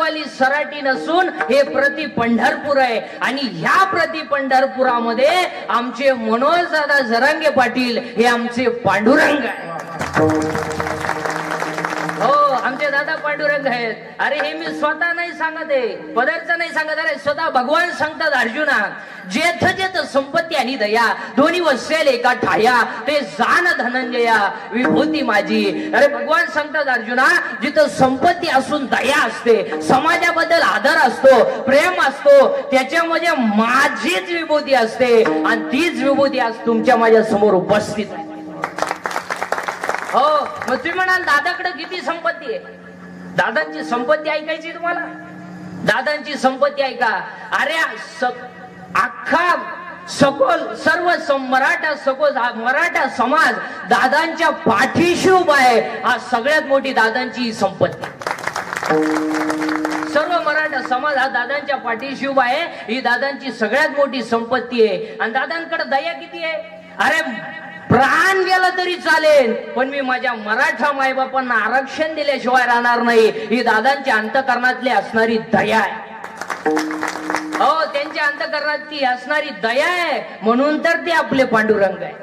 अंतरवाली सराटी नसून हे प्रति पंढरपूर आहे आणि ह्या प्रति पंढरपुरामध्ये आमचे मनोज दादा जरांगे पाटील हे आमचे पांडुरंग आहे. हो, आमचे दादा पांडुरंग आहेत. अरे हे मी स्वतः नाही सांगत आहे, पदार्थ नाही सांगत, अरे स्वतः भगवान सांगतात अर्जुना, जेथ जेथ संपत्ती आणि दया दोन्ही वसेल एका ठाया ते जाण धनंजया विभूती माझी. अरे भगवान सांगतात अर्जुना, जिथं संपत्ती असून दया असते, समाजाबद्दल आदर असतो, प्रेम असतो, त्याच्यामध्ये माझीच विभूती असते आणि तीच विभूती आज तुमच्या माझ्या समोर उपस्थित आहे. हो, मग तुम्ही म्हणाल दादाकडे किती संपत्ती आहे? दादांची संपत्ती ऐकायची तुम्हाला? दादांची संपत्ती ऐका. अरे अख्खा सखोल सर्व मराठा समाज दादांच्या पाठीशी उभा आहे. हा सगळ्यात मोठी दादांची संपत्ती. सर्व मराठा समाज हा दादांच्या पाठीशी उभा आहे. ही दादांची सगळ्यात मोठी संपत्ती आहे. आणि दादांकडे दया किती आहे? अरे प्राण गेला तरी चालेल, पण मी माझ्या मराठा मायबापांना आरक्षण दिल्याशिवाय राहणार नाही. ही दादांच्या अंतःकरणातली असणारी दया आहे. हो, त्यांच्या अंतःकरणातली असणारी दया आहे, म्हणून तर ते आपले पांडुरंग आहे.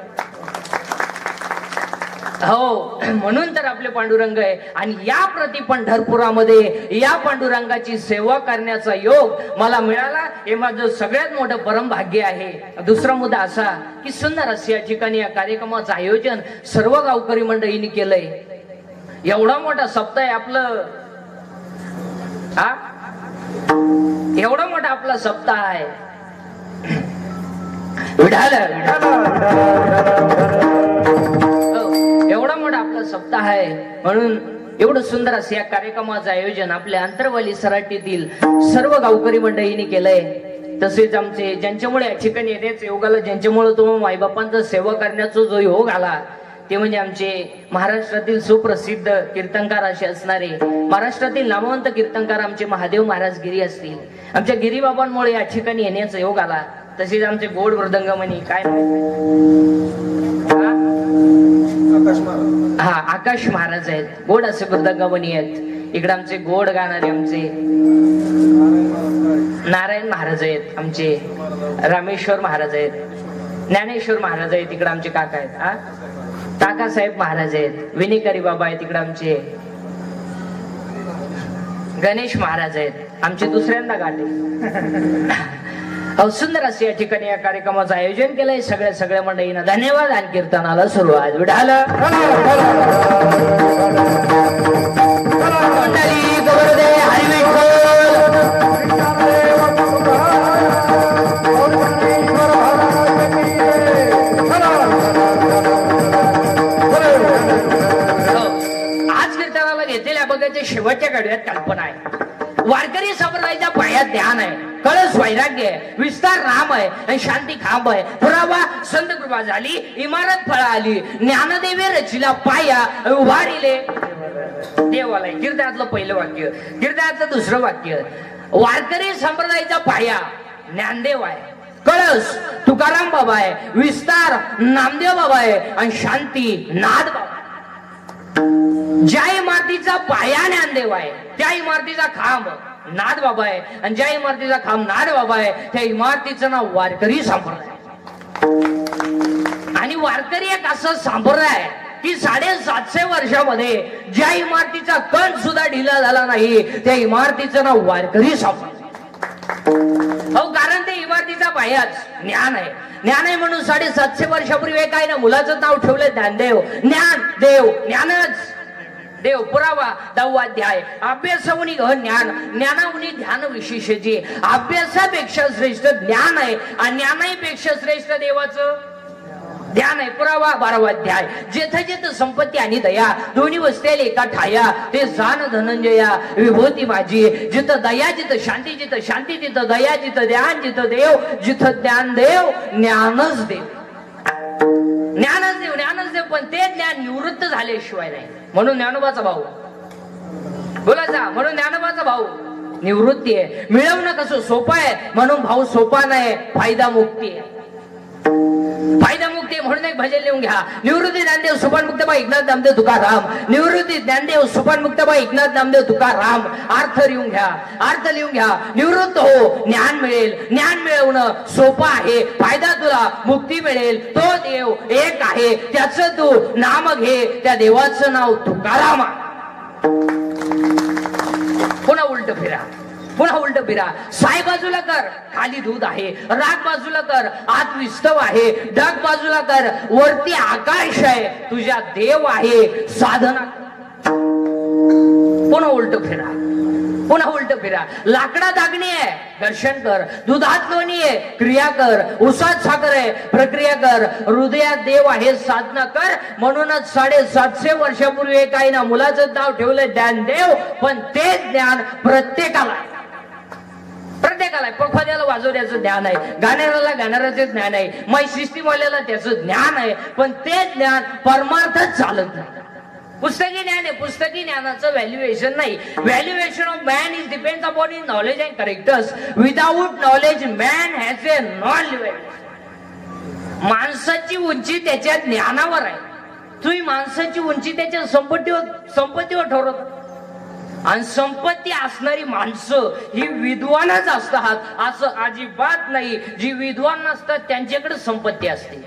हो, म्हणून तर आपले पांडुरंग आहे. आणि या प्रति पंढरपुरामध्ये या पांडुरंगाची सेवा करण्याचा योग मला मिळाला, हे माझं सगळ्यात मोठं परम भाग्य आहे. दुसरा मुद्दा असा की सुंदर असे या ठिकाणी या कार्यक्रमाचं आयोजन सर्व गावकरी मंडळींनी केलंय. एवढा मोठा सप्ताह आहे आपलं, हा एवढा मोठा आपला सप्ताह आहे. एवढा मोठा आपला सप्ताह आहे, म्हणून एवढं सुंदर असं या कार्यक्रमाचं आयोजन आपल्या अंतरवाली सराटीतील सर्व गावकरी मंडळींनी केलंय. तसेच आमचे ज्यांच्यामुळे या ठिकाणी येण्याचं योग आला, ज्यांच्यामुळे तो मायबापांचा सेवा करण्याचा जो योग आला, ते म्हणजे आमचे महाराष्ट्रातील सुप्रसिद्ध कीर्तनकार असे असणारे महाराष्ट्रातील नामवंत कीर्तनकार आमचे महादेव महाराज गिरी असतील. आमच्या गिरीबाबांमुळे या ठिकाणी येण्याचा योग आला. तसेच आमचे गोड मृदंगमणी काय हा आकाश महाराज आहेत, गोड असे मृदंगमणी आहेत. इकडे आमचे गोड गाणारे आमचे नारायण महाराज आहेत, आमचे रामेश्वर महाराज आहेत, ज्ञानेश्वर महाराज आहेत. इकडे आमचे काका आहेत, काकासाहेब महाराज आहेत, विनेकरी बाबा आहेत. इकडे आमचे गणेश महाराज आहेत, आमचे दुसऱ्यांदा गाठे. सुंदर असे या ठिकाणी या कार्यक्रमाचं आयोजन केलंय. सगळ्या मंडळींना धन्यवाद. आणि कीर्तनाला सुरुवात. विठाल आज कीर्तनाला घेतलेल्या बघायच्या शेवटच्या गाडव्यात कल्पना आहे. वारकरी संप्रदायाच्या पायात ध्यान आहे, कळस वैराग्य आहे, विस्तार राम आहे आणि शांती खांब आहे. पुरावा संत कृपा झाली, इमारत फळ आली, ज्ञानदेवे रचिला पाया उभारिले देवालय. कीर्तनातलं पहिलं वाक्य. कीर्तनातलं दुसरं वाक्य. वारकरी संप्रदायाचा पाया ज्ञानदेव आहे, कळस तुकाराम बाबा आहे, विस्तार नामदेव बाबा आहे आणि शांती नाद बाबा. ज्या इमारतीचा पाया ज्ञानदेव आहे, त्या इमारतीचा खांब नाद बाबा आहे आणि ज्या इमारतीचा खांब नाद बाबा आहे, त्या इमारतीचं नाव वारकरी संप्रदाय. आणि वारकरी एक असं संप्रदाय की 750 वर्षामध्ये ज्या इमारतीचा कण सुद्धा ढिला झाला नाही, त्या इमारतीचं नाव वारकरी संप्रदाय. हो, कारण ते इमारतीचा पायाच ज्ञान आहे. ज्ञान आहे म्हणून 750 वर्षापूर्वी काय ना मुलाचं नाव ठेवलं ज्ञानदेव. ज्ञान देव, ज्ञानच देव. पुरावा 10वा अध्याय. अभ्यासाहुनी ज्ञान, ज्ञानाहुनी ध्यान विशेषाची. अभ्यासापेक्षा श्रेष्ठ ज्ञान आहे आणि ज्ञानापेक्षा श्रेष्ठ देवाचं ध्यान आहे. पुरावा 12वा अध्याय. जेथ जेथ संपत्ती आणि दया दोन्ही वसतेल एका ठाया ते जाण धनंजया विभूती माझी. जिथं दया जिथं शांती, जिथं शांती तिथं दया, जिथं ध्यान जिथं देव, जिथं ज्ञान देव ज्ञानच देव. ज्ञानच देव, ज्ञानच देव. पण ते ज्ञान निवृत्त झाल्याशिवाय नाही. म्हणून ज्ञानोबाचा भाऊ बोलायचा, म्हणून ज्ञानोबाचा भाऊ निवृत्ती आहे. मिळवणं कसं सोपं आहे, म्हणून भाऊ सोपा नाही, फायदा मुक्ती आहे. फायदा मुक्ती म्हणून एक भजन लिहून घ्या. निवृत्ती ज्ञानदेव सोपान मुक्तबा एकनाथ नामदेव तुकाराम. निवृत्ती ज्ञानदेव सोपान मुक्तबा एकनाथ नामदेव तुकाराम. अर्थ लिहून घ्या, अर्थ लिहून घ्या. निवृत्त हो, ज्ञान मिळेल. ज्ञान मिळवणं सोपं आहे. फायदा तुला मुक्ती मिळेल. तो देव एक आहे, त्याचं तू नाम घे. त्या देवाचं नाव तुकाराम. पुन्हा उलट फिरा, पुन्हा उलट फिरा. साई बाजूला कर, खाली दूध आहे. राग बाजूला कर, आत विस्तव आहे. ढग बाजूला कर, वरती आकाश आहे. तुझ्या देव आहे. साधना. पुन्हा उलट फिरा, पुन्हा उलट फिरा. लाकडात अग्नी आहे, दर्शन कर. दुधात लोणी आहे, क्रिया कर. उसात साखर आहे, प्रक्रिया कर. हृदयात देव आहे, साधना कर. म्हणूनच 750 वर्षापूर्वी एकाही ना मुलाचं नाव ठेवलं ज्ञानदेव. पण ते ज्ञान प्रत्येकाला, प्रत्येकाला. पखवाद्याला वाजवण्याचं ज्ञान आहे, गाण्याला गाणाऱ्याचं ज्ञान आहे, मै सिस्टीमवाल्याला त्याचं ज्ञान आहे. पण ते ज्ञान परमार्थच चालत नाही. पुस्तकी ज्ञान आहे, पुस्तकी ज्ञानाचं व्हॅल्युएशन नाही. Valuation of man is depends upon his knowledge and characters. Without knowledge man has a non live. माणसाची उंची त्याच्या ज्ञानावर आहे. तुम्ही माणसाची उंची त्याच्या संपत्तीवर ठरवत. आणि संपत्ती असणारी माणसं ही विद्वानच असतात असं अजिबात नाही. जी विद्वान नसतात त्यांच्याकडे संपत्ती असते.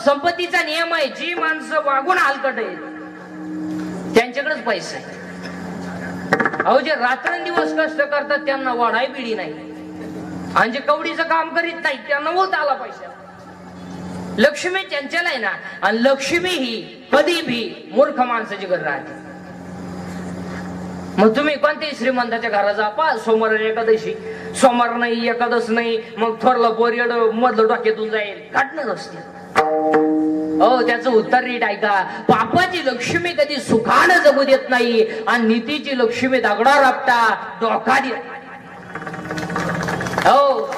संपत्तीचा नियम आहे, जी माणसं वागून हलकट आहेत त्यांच्याकडेच पैसा आहे. अहो, जे रात्रंदिवस कष्ट करतात त्यांना वाढाय बिडी नाही. आणि जे कवडीचं काम करीत नाही त्यांना होत आला पैसा. लक्ष्मी चंचल आहे ना. आणि लक्ष्मी ही कधी भी मूर्ख माणसाची घर राहते. मग तुम्ही कोणत्याही श्रीमंताच्या घरात जा, पा सोमवार एकादशी. सोमवार नाही, एकादश नाही, मग थोरला बोरियड मधलं डोक्यातून जाईल, घटना असते. हो, त्याचं उत्तर नीट ऐका. पापाची लक्ष्मी कधी सुखानं जगू देत नाही. आणि नीतीची लक्ष्मी दगडा राबता डोका देत. हो,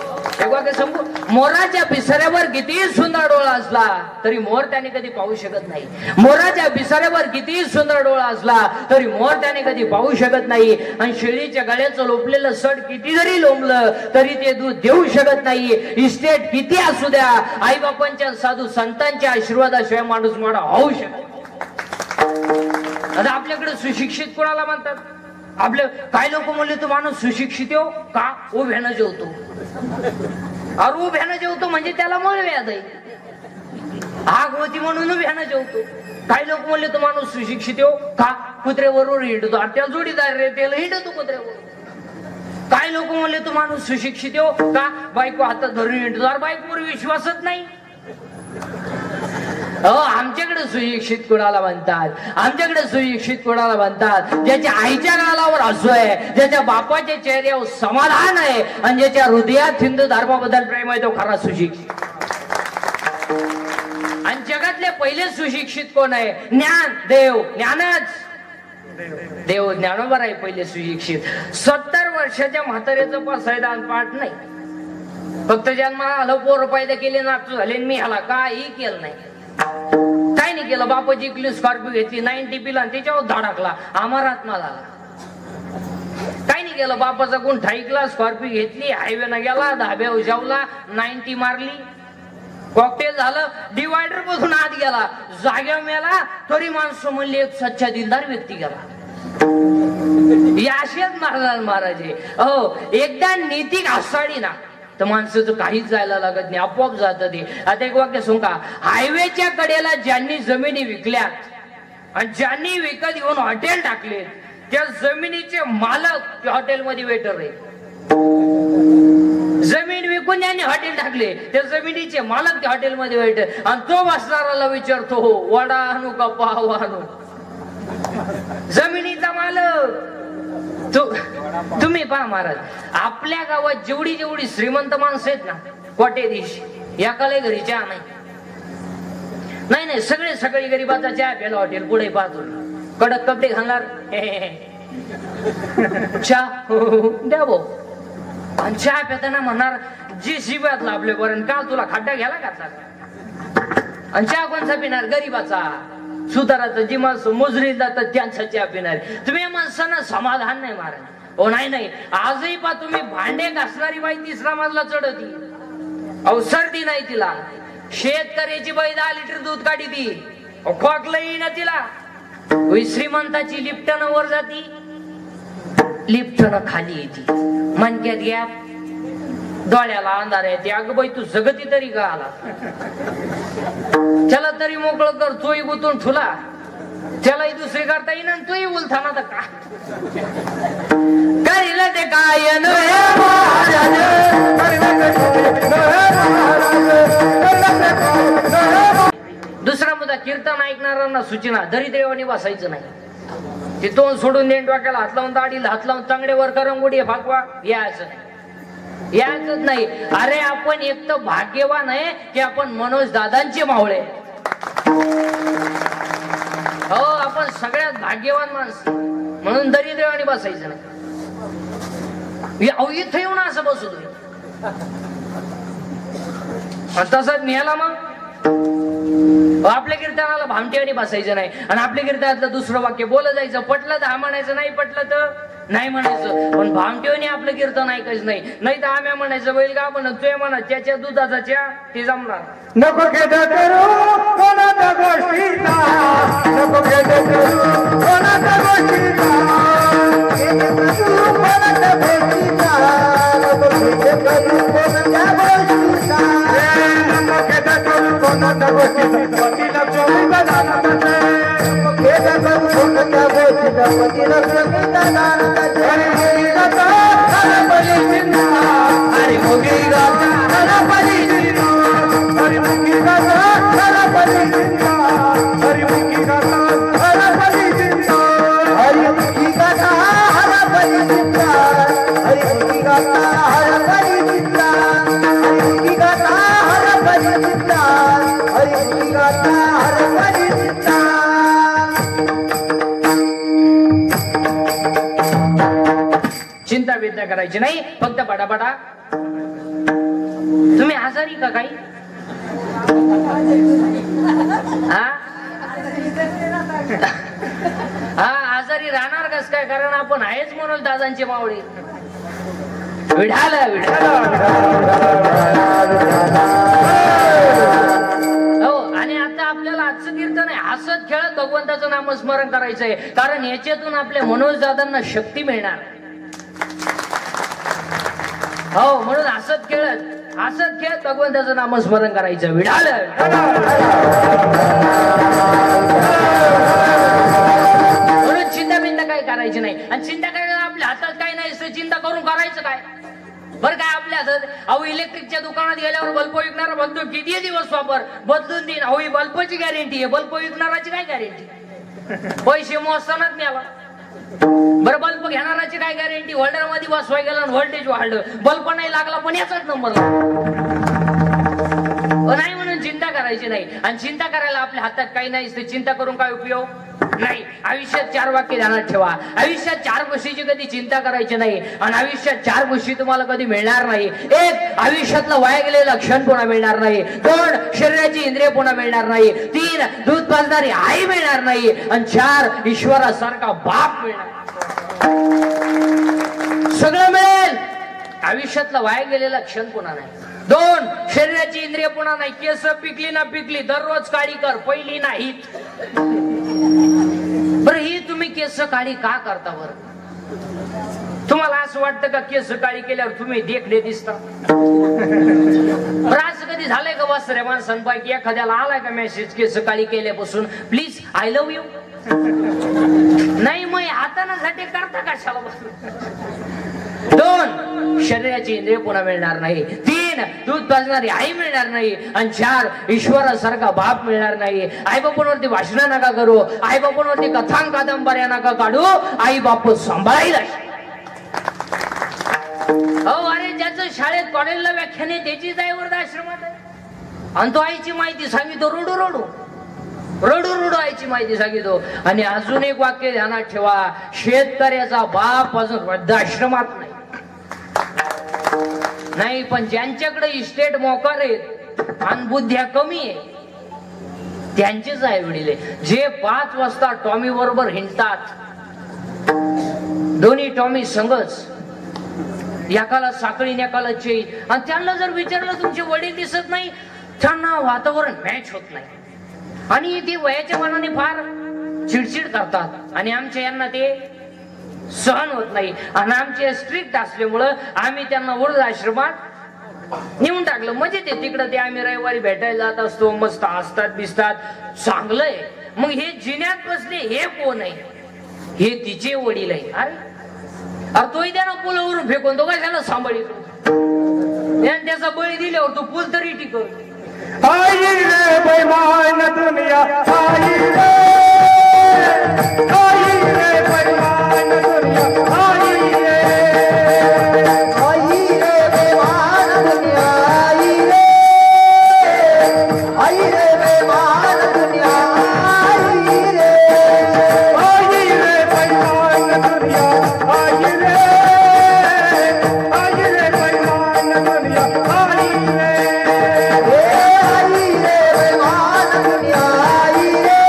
सांगू, मोराच्या पिसाऱ्यावर किती सुंदर डोळा असला तरी मोर त्याने कधी पाहू शकत नाही. मोराच्या पिसाऱ्यावर किती सुंदर डोळा असला तरी मोर त्याने कधी पाहू शकत नाही. आणि शेळीच्या गळ्याचं लोपलेलं सड किती जरी लोंबलं तरी ते दूध देऊ शकत नाही. इस्टेट किती असू द्या, आई बापांच्या साधू संतांच्या आशीर्वादाशिवाय माणूस मोठा होऊ शकत. आता आपल्याकडे सुशिक्षित कोणाला म्हणतात? आपले काही लोक म्हणले तो माणूस सुशिक्षित हो का, उभ्यानं जेवतो. अरे उभ्यानं जेवतो म्हणजे त्याला मळ व्याध आहे. आग होती म्हणून उभ्यानं जेवतो. काही लोक म्हणले तो माणूस सुशिक्षित हो का, कुत्र्याबरोबर हिंडतो. त्या जोडीदार रे त्याला हिंडतो कुत्र्याबरोबर. काही लोक म्हणले तो माणूस सुशिक्षित हो का, बायको हातात धरून हिंडतो. अरे बायकोवर विश्वासच नाही. आमच्याकडे सुशिक्षित कोणाला म्हणतात? आमच्याकडे सुशिक्षित कोणाला म्हणतात? ज्याच्या आईच्या गालावर हसू आहे, ज्याच्या बापाच्या चेहऱ्यावर समाधान आहे, आणि ज्याच्या हृदयात हिंदू धर्माबद्दल प्रेम आहे, तो खरा सुशिक्षित. आणि जगातले पहिले सुशिक्षित कोण आहे? ज्ञान देव. ज्ञानच देव, ज्ञानोबर आहे पहिले सुशिक्षित. 70 वर्षाच्या म्हाताऱ्याचं पसायदान पाठ नाही. फक्त जन्माला आलं, पोरं पैदा केले, नातू झाले, मी ह्याला काही केलं नाही. काय नाही केलं. बापाची इकली स्कॉर्पिओ घेतली, 90 पिला, त्याच्यावर धडकला, अमरात्मा झाला. काय नाही केलं. बापाचा गुंठा ऐकला, स्कॉर्पिओ घेतली, हायवेनं गेला, धाब्यावर जेवला, 90 मारली, कॉकटेल झालं, डिवायडर मधून आत गेला, जाग्यावर मेला. तरी माणसं म्हणली एक सच्चा दिलदार व्यक्ती गेला. याशेच महाराज आहे. हो, एकदा नीती घासाडी ना तर माणसाचं काहीच जायला लागत नाही, आपोआप जात ते. आता एक वाक्य सांगू का? हायवेच्या कडेला ज्यांनी जमिनी विकल्या आणि ज्यांनी विकत घेऊन हॉटेल टाकले, त्या जमिनीचे मालक त्या हॉटेलमध्ये वेटर आहे. जमीन विकून ज्यांनी हॉटेल टाकले त्या जमिनीचे मालक त्या हॉटेलमध्ये वेटर. आणि तो बसणाराला विचारतो, हो वडा आणू का पाव आणू? जमिनीचा मालक. तुम्ही पहा महाराज, आपल्या गावात जेवढी जेवढी श्रीमंत माणसं आहेत ना, कोट्याधीश, एकाला घरी चहा नाही. सगळे सगळी गरीबाचा चहा प्याला हॉटेल पुढे पाहतो. कडक कपडे घालणार, चहा द्या भाऊ. आणि चहा पिताना म्हणणार, जी शिब्यात लाभले बरं, काल तुला खड्डा घ्यायला घातला. आणि चहा कोणचा पिणार? गरीबाचा, सुताराचा. जी माणसं मोजरी जातात त्यांचा चहा पिणार. तुम्ही माणसांना समाधान नाही महाराज. हो नाही. आजही पा तुम्ही भांडे घासणारी बाई 3रा मजला चढवती. सर्दी नाही तिला. शेतकऱ्याची बाई 10 लिटर दूध काढी ती, खोकलं येईना तिला. श्रीमंताची लिफ्टनं वर जाती, लिफ्टनं खाली येते. मनक्यात गॅप, डोळ्याला अंधार येते. अगं बाई तू जगती तरी का आला, त्याला तरी मोकळं कर. तोही गुतून ठुला, त्यालाही दुसरी करता येईना, तोही उलथाना तर का करील ते काय. दुसरा मुद्दा, कीर्तन ऐकणाऱ्यांना सूचना, दरिद्रेवानी बसायचं नाही. ते तोंड सोडून देण, डोक्याला हात लावून, दाढीला हात लावून, चांगडेवर करंगोडी फाकवा, यायचं नाही, यायचंच नाही. अरे आपण एक तर भाग्यवान आहे की आपण मनोज दादांचे मावळे. हो, आपण सगळ्यात भाग्यवान माणसं, म्हणून दरिद्रेवानी बसायचं नाही. इथं येऊन असं बसू तुम्ही, तसंच न्यायला मग आपल्या कीर्तनाला भामटेवानी बसायचं नाही. आणि आपल्या कीर्तनातलं दुसरं वाक्य बोलत जायचं. पटलं तर हा म्हणायचं, नाही पटलं तर नाही म्हणायचं. पण भामटेवानी आपलं कीर्तन ऐकायचं नाही. नाही तर आम्ही म्हणायचं, बैल का म्हणत तुय म्हणत त्याच्या दुधाचा च्या ते जमणार नको करू कोणाच्या गोष्टीचा, नको करू कोणाच्या गोष्टीचा, कोणाच्या गोष्टीचा, नको करू कोणाच्या गोष्टीचा, कोणाच्या गोष्टीचा पतीला चोरीचा दाना त्याचे, करू कोणाच्या गोष्टीचा पतीला चोरीचा दाना त्याचे. अरे मुगी गाता हरपली जिंदा, हरी मुगी गाता हरपली जिंदा, हरी मुगी गाता हरपली जिंदा, हरी मुगी गाता हरपली जिंदा, हरी मुगी गाता हरपली जिंदा, हरी मुगी गाता हरपली जिंदा, हरी मुगी गाता हरपली जिंदा. चिंता बिंता करायची नाही, फक्त पटापटा. तुम्ही आजारी का काही? हा, आजारी राहणार कस काय? कारण आपण आहेच म्हणून दादांचे मावळे. विढाल विढाल. हो, आणि आता आपल्याला आजचं कीर्तन आहे, हसत खेळत भगवंताचं नामस्मरण करायचंय. कारण याच्यातून आपल्या मनोज दादांना शक्ती मिळणार. हो, म्हणून हसत खेळत भगवंताचं नामस्मरण करायचं. विढाल. म्हणून चिंता बिंता काही करायची नाही. आणि चिंता करायला आपल्या हातात काही नाही, चिंता करून करायचं काय? बरं काय आपल्या हातात? अहो, इलेक्ट्रिकच्या दुकानात गेल्यावर बल्ब विकणारा म्हणतो किती दिवस वापर, बदलून देईन. अहो, ही बल्बची गॅरंटी आहे, बल्ब विकणाराची काय गॅरंटी? पैसे मोजतानाच मिळाला. बरं, बल्ब घेणाराची काय गॅरंटी? होल्डर मध्ये बसवाय गेला, व्होल्टेज वाढलं, बल्ब नाही लागला, पण याचाच नंबर नाही. म्हणून चिंता करायची नाही. आणि चिंता करायला आपल्या हातात काही नाही, ते चिंता करून काय उपयोग नाही. आयुष्यात 4 वाक्य ध्यानात ठेवा. आयुष्यात 4 गोष्टीची कधी चिंता करायची नाही. आणि आयुष्यात 4 गोष्टी तुम्हाला कधी मिळणार नाही. 1, आयुष्यातलं वाया गेलेलं क्षण पुन्हा मिळणार नाही. 2, शरीराची इंद्रिय पुन्हा मिळणार नाही. 3, दूध पाजणारी आई मिळणार नाही. आणि 4, ईश्वरासारखा बाप मिळणार. सगळं मिळेल, आयुष्यातला वाया गेलेला क्षण पुन्हा नाही. 2, शरीराची इंद्रिय पुन्हा नाही. केस पिकली ना पिकली, दररोज काळी कर, पहिली नाहीत. बरं, ही तुम्ही केस काळी का करता? बरं, तुम्हाला असं वाटतं का केस काळी केल्यावर तुम्ही देखणे दिसता? बरं, असं कधी झालंय का वासरे माणसांपैकी एखाद्याला आलाय का मेसेज केस काळी केल्यापासून प्लीज आय लव्ह यू? नाही, मग हातानासाठी करता कशाला? 2, शरीराची इंद्रिय पुन्हा मिळणार नाही. 3, दूध पाजणारी आई मिळणार नाही. आणि 4, ईश्वरासारखा बाप मिळणार नाही. आई बापांवरती भाषण नका करू, आई बापांवरती कथांग कादंबऱ्या नका काढू, आई बाप सांभाळायला. हो, अरे ज्याचं शाळेत कॉलेजला व्याख्यान आहे त्याचीच आई वृद्धाश्रमात आहे. आणि तो आईची माहिती सांगितो रडू रडू रडू रडू आईची माहिती सांगितो. आणि अजून एक वाक्य ध्यानात ठेवा, शेतकऱ्याचा बाप अजून वृद्धाश्रमात नाही. पण ज्यांच्याकडे इस्टेट मोकार आहेत आणि बुद्ध्या कमी आहे त्यांचेच आई वडील आहे, जे 5 वाजता टॉमी बरोबर हिंडतात, दोन्ही टॉमी संगच. एकाला साखळी एकाला चेन. आणि त्यांना जर विचारलं तुमचे वडील दिसत नाही, त्यांना वातावरण मॅच होत नाही आणि ते वयाच्या मनाने फार चिडचिड करतात आणि आमच्या यांना ते सहन होत नाही. आणि आमचे स्ट्रिक्ट असल्यामुळं आम्ही त्यांना वृद्धाश्रमात नेऊन टाकलं. म्हणजे ते तिकडं ते आम्ही रविवारी भेटायला जात असतो, मस्त हसतात बिसतात, चांगलंय. मग हे जिन्यात बसले हे कोण आहे? हे तिचे वडील आहे. अरे तोही त्यानं पुलावरून फेकून तो काय त्याला सांभाळी त्याचा बळी दिल्यावर तो पूल तरी टिकव. आई रे बेईमान दुनिया, आई रे, आई रे बेईमान दुनिया, आई रे, आई रे बेईमान दुनिया, आई रे, आई रे बेईमान दुनिया, आई रे, आई रे बेईमान दुनिया, आई रे, आई रे बेईमान दुनिया, आई रे.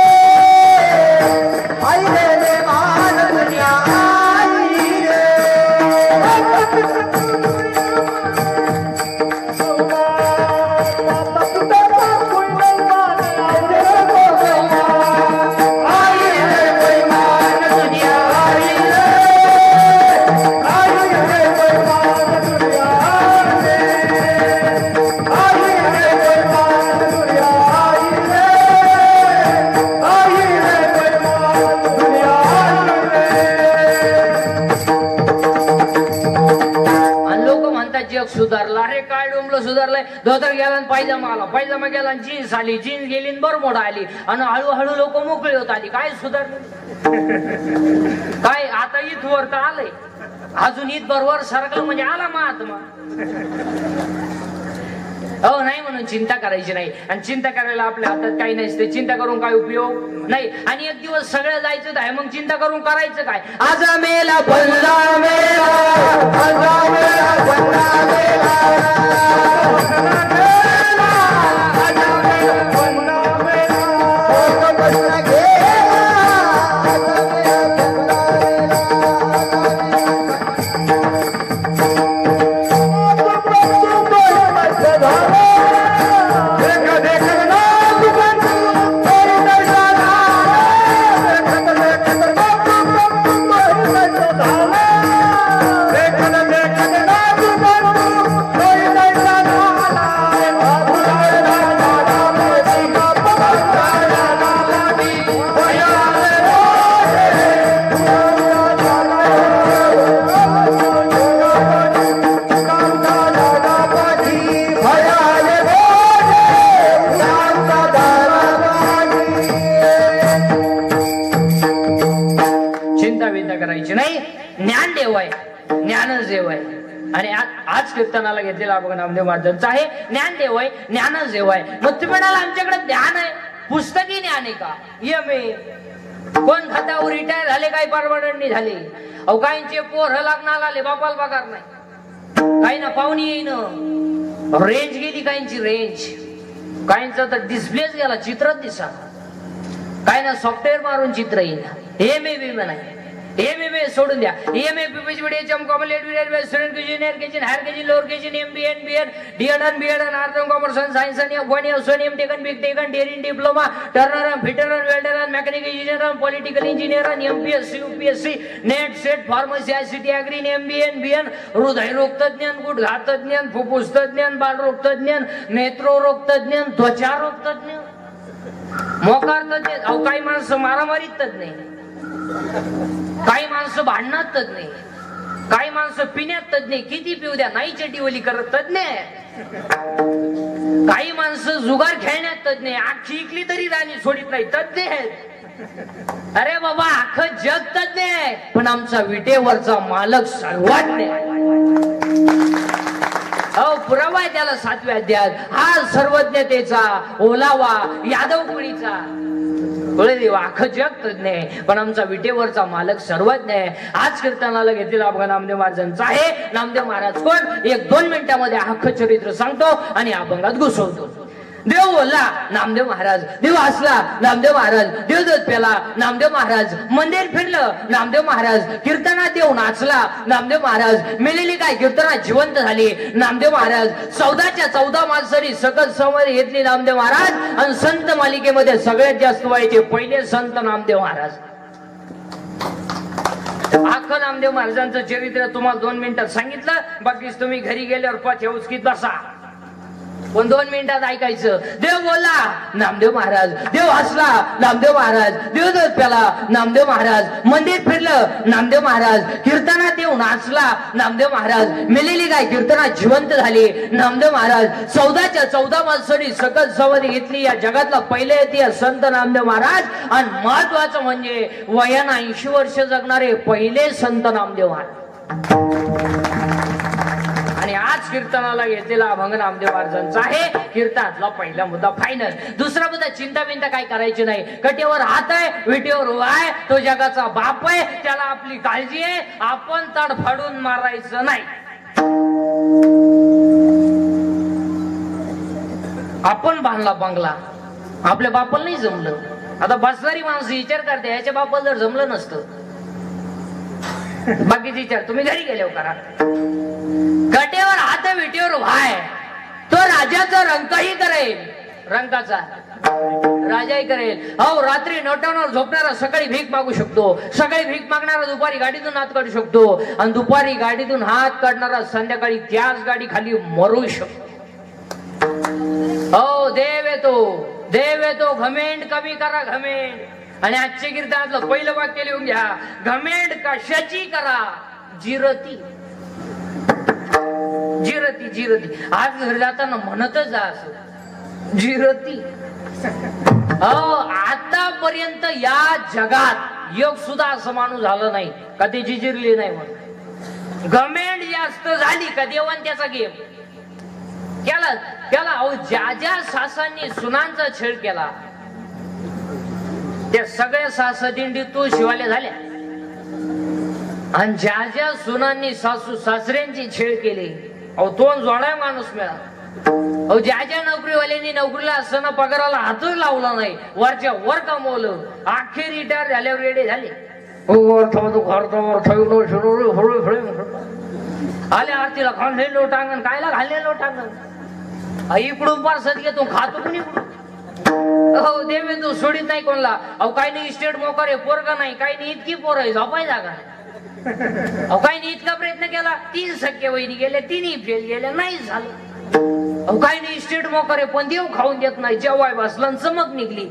सुधारला. अरे काय डोंबलं सुधारलंय. धोतर गेला आणि पायजामा आला, पायजामा गेला आणि जीन्स आली, जीन्स गेली बरमोडा आली आणि हळूहळू लोक मोकळी होत आली. काय सुधारलं काय? आता इथवर तर आलंय, अजून इथभरवर सरकलं म्हणजे आला महात्मा. हो नाही म्हणून चिंता करायची नाही. आणि चिंता करायला आपल्या हातात काही नसते. चिंता करून काय उपयोग नाही. आणि एक दिवस सगळं जायचं आहे, मग चिंता करून करायचं काय? आज मेला पल्ला मेला, आज मेला पल्ला मेला, आज कीर्तनाला घेतलेला आपण नामदेव महाराजांचा आहे. ज्ञानदेव आहे, ज्ञानदेव आहे. मग तुम्ही म्हणाला आमच्याकडे ज्ञान आहे, पुस्तकी ज्ञान आहे का? कोण खात्यावर रिटायर झाले, काही परमनंट झाले. अहो काहींचे पोर लग्नाला आले, बापाला पगार नाही, काही ना पाहुणी येईन, रेंज गेली काहींची रेंज, काहींचं तर डिस्प्लेच गेला, चित्रच दिसा, काही ना सॉफ्टवेअर मारून चित्र येईन. हे मे बी म्हणाय एमए सोडून द्या. एमए पीपीएचएम कॉमलेट विलेट स्टुडंट इंजिनियर केजिन हायर केजिन लोअर केजिन MBA BEd DEd BEd arts and commerce and science आणि वन इयर सोनियम टेकन बिग टेकन डेरिंग diploma turner fitter welder mechanical engineer political engineer MPSC UPSC NET SET pharmacy ICT agri MBA BN हृदयरोग तज्ञ गुडघा तज्ञ फुफ्फुस तज्ञ बालरोग तज्ञ नेत्ररोग तज्ञ त्वचा रोग तज्ञ मोकार तज्ञ. अहो काही माणसं मारामारीत तज्ञ, काही माणसं भांडणात तज्ञ, काही माणसं पिण्यात तज्ञ, किती पिऊ द्या नाही चटीवली करत तज्ञ, काही माणसं जुगार खेळण्यात तज्ञ, आखी इकली तरी राणी सोडित नाही तज्ञ आहेत. अरे बाबा अख्खं जग तज्ञ आहे, पण आमचा विटेवरचा मालक सर्वज्ञ अहो पुरावा आहे त्याला 7व्या अध्यायात. हा सर्वज्ञतेचा ओलावा यादव कुळीचा अख्खं जग तज्ञ आहे, पण आमचा विटेवरचा मालक सर्वज्ञ आहे. आज कीर्तनाला घेतलेला अभंग नामदेव महाराजांचा आहे. नामदेव महाराज कोण? 1-2 मिनिटांमध्ये अख्खं चरित्र सांगतो आणि अभंगात घुसवतो. देव बोलला नामदेव महाराज, देव हसला नामदेव महाराज, देव दूध प्याला नामदेव महाराज, मंदिर फिरलं नामदेव महाराज, कीर्तनात देव नाचला नामदेव महाराज, मेलेली काय कीर्तनात जिवंत झाली नामदेव महाराज, 14च्या 14 मालसरी सकल संवाद घेतली नामदेव महाराज, आणि संत मालिकेमध्ये सगळ्यात जास्त व्हायचे पहिले संत नामदेव महाराज. अख्खं नामदेव महाराजांचं चरित्र तुम्हाला 2 मिनिटात सांगितलं, बाकीच तुम्ही घरी गेल्यावर पाठवून बसा, पण 2 मिनिटात ऐकायचं. देव बोलला नामदेव महाराज, देव हसला नामदेव महाराज, देव दूध प्याला नामदेव महाराज, मंदिर फिरलं नामदेव महाराज, कीर्तनात देव नाचला नामदेव महाराज, मेलेली गाय कीर्तनात जिवंत झाली नामदेव महाराज, 14च्या 14 मालसरी सकल संवाद घेतली. या जगातला पहिले येते संत नामदेव महाराज, आणि महत्वाचं म्हणजे वयानं 80 वर्ष जगणारे पहिले संत नामदेव महाराज. आणि आज कीर्तनाला घेतलेला अभंग नामदेव महाराजांचा आहे. कीर्तनातला पहिला मुद्दा फायनल. दुसरा मुद्दा चिंता बिंता काय करायची नाही. कटेवर हात आहे, विटेवर उभा आहे, तो जगाचा बाप आहे, त्याला आपली काळजी आहे. आपण तडफडून मारायचं नाही. आपण बांधला बंगला, आपल्या बापाला नाही जमलं. आता बसणारी माणसं विचार करते याच्या बापाला जर जमलं नसतं, बाकीचे विचार तुम्ही घरी गेल्यावर करा. कटेवर हात विटेवर व्हाय, तो राजाचा रंकही करेल, रंकाचा राजाही करेल. अहो रात्री नोटावर झोपणारा सकाळी भीक मागू शकतो, सकाळी भीक मागणारा दुपारी गाडीतून हात काढू शकतो, आणि दुपारी गाडीतून हात काढणारा संध्याकाळी त्याच गाडी खाली मरू शकतो. हो देव येतो, देव येतो. घमेंड कमी करा, घमेंड. आणि आजच्या कीर्तनातलं पहिलं वाक्य लिहून घ्या, घमेंड कशाची करा, जिरती जिरती जिरती. आज घरी जाताना म्हणतच जा असं, जिरती. आतापर्यंत या जगात योग सुद्धा असं माणूस झालं नाही कधी जिरली नाही म्हणून. घमेंड जास्त झाली का देवान त्याचा गेम केला त्याला. अहो ज्या ज्या सासांनी सुनांचा छळ केला त्या सगळ्या सासा दिंडी तो शिवाल्या झाल्या, आणि ज्या ज्या सुनांनी सासू सासऱ्यांची छेड केली अहो तोंड जोडाय माणूस मिळाला. अहो ज्या ज्या नोकरीवाल्यांनी नोकरीला असताना पगाराला हातच लावला नाही, वरच्या वर कमवलं, अखेर रिटायर झाल्यावर रेडे झाले. आले आरतीला घालले लोटांगण, कायला घालले लोटांगण, इकडून पारसत घेतो खातो पण इकडून. हो देवे तू सोडित नाही कोणला. अहो काही नाही इस्टेट मोकर आहे, पोरगा नाही, काही नाही इतकी पोर आहे, झोपाय जागा. अहो काही नाही इतका प्रयत्न केला, 3 सख्या वहिनी गेल्या, 3ही फेल गेल्या, नाही झालं. अहो काही नाही इस्टेट मोकर आहे, पण देव खाऊन देत नाही. जेव्हा बसला चमक निघली,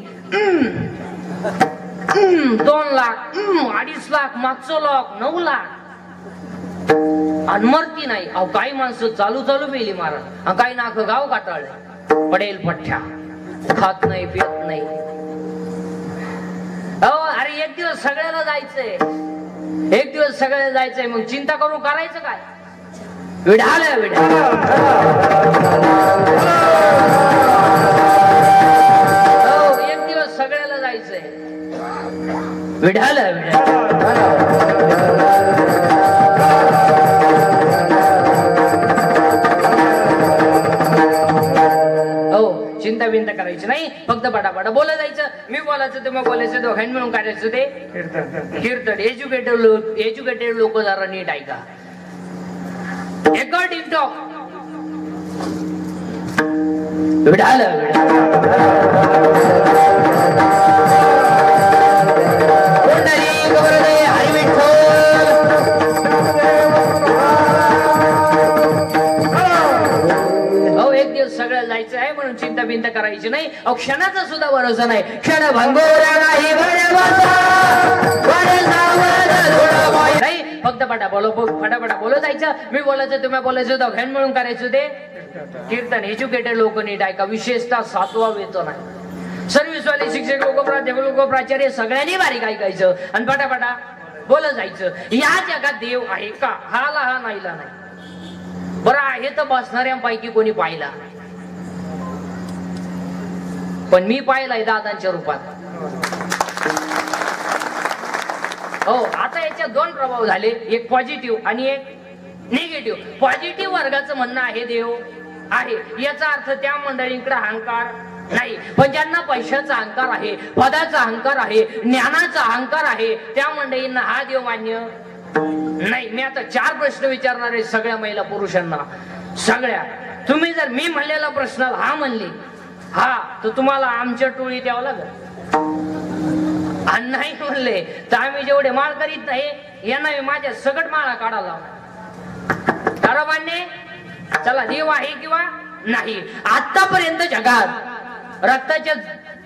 2 लाख, 2.5 लाख, मागचं लाख, 9 लाख, आणि मरती नाही. अहो काही माणसं चालू चालू मेली मारा, काही नाक गाव काटाळले, पडेल पठ्ठ्या, खात नाही पित नाही. अहो अरे एक दिवस सगळ्याला जायचंय, एक दिवस सगळ्याला जायचंय, मग चिंता करून करायचं काय. विढाल विढाल हो एक दिवस सगळ्याला जायचंय, विढाल चिंता बिंता करायची नाही, फक्त पटापटा बोला जायचं. मी बोलायचं ते मग बोलायचं, दोघांनी मिळून करायचं ते कीर्तन. एज्युकेटेड लोक जरा नीट ऐका. अकॉर्डिंग टू विढाल सगळं जायचं आहे म्हणून चिंता बिंता करायची नाही. अहो क्षणाचा सुद्धा भरोसा नाही, क्षण भंगोरा नाही, फक्त फटाफटा बोलत जायचं. मी बोलायचं तुम्ही बोलायचं, दोघांनी मिळून करायचं ते कीर्तन. एज्युकेटेड लोक नीट ऐका, विशेषतः 7वा वेतन आहे. सर्व्हिसवाले शिक्षक लोक, प्राध्यापक लोक, प्राचार्य सगळ्यांनी बारीक ऐकायचं आणि फटाफटा बोलत जायचं. या जगात देव आहे का, हाला हा नाहीला नाही. बरं आहे तर बसणाऱ्यांपैकी कोणी पाहिला, पण मी पाहिलाय दादांच्या रूपात. हो आता याच्यात 2 प्रभाव झाले, एक पॉझिटिव्ह आणि एक निगेटिव्ह. पॉझिटिव्ह वर्गाचं म्हणणं आहे देव आहे याचा अर्थ त्या मंडळींकडे अहंकार नाही. पण ज्यांना पैशाचा अहंकार आहे, पदाचा अहंकार आहे, ज्ञानाचा अहंकार आहे, त्या मंडळींना हा देव मान्य नाही. मी आता 4 प्रश्न विचारणार आहे सगळ्या महिला पुरुषांना. सगळ्या तुम्ही जर मी म्हणलेला प्रश्नाला हा म्हणले हा तर तुम्हाला आमच्या टोळीत यावं लागेल. आणि नाही म्हणले तर आम्ही जेवढे माळ करीत नाही यांना मी माझ्या सगट माळा काढायला लावणार. खरं मान्य? चला देव आहे किंवा नाही. आतापर्यंत जगात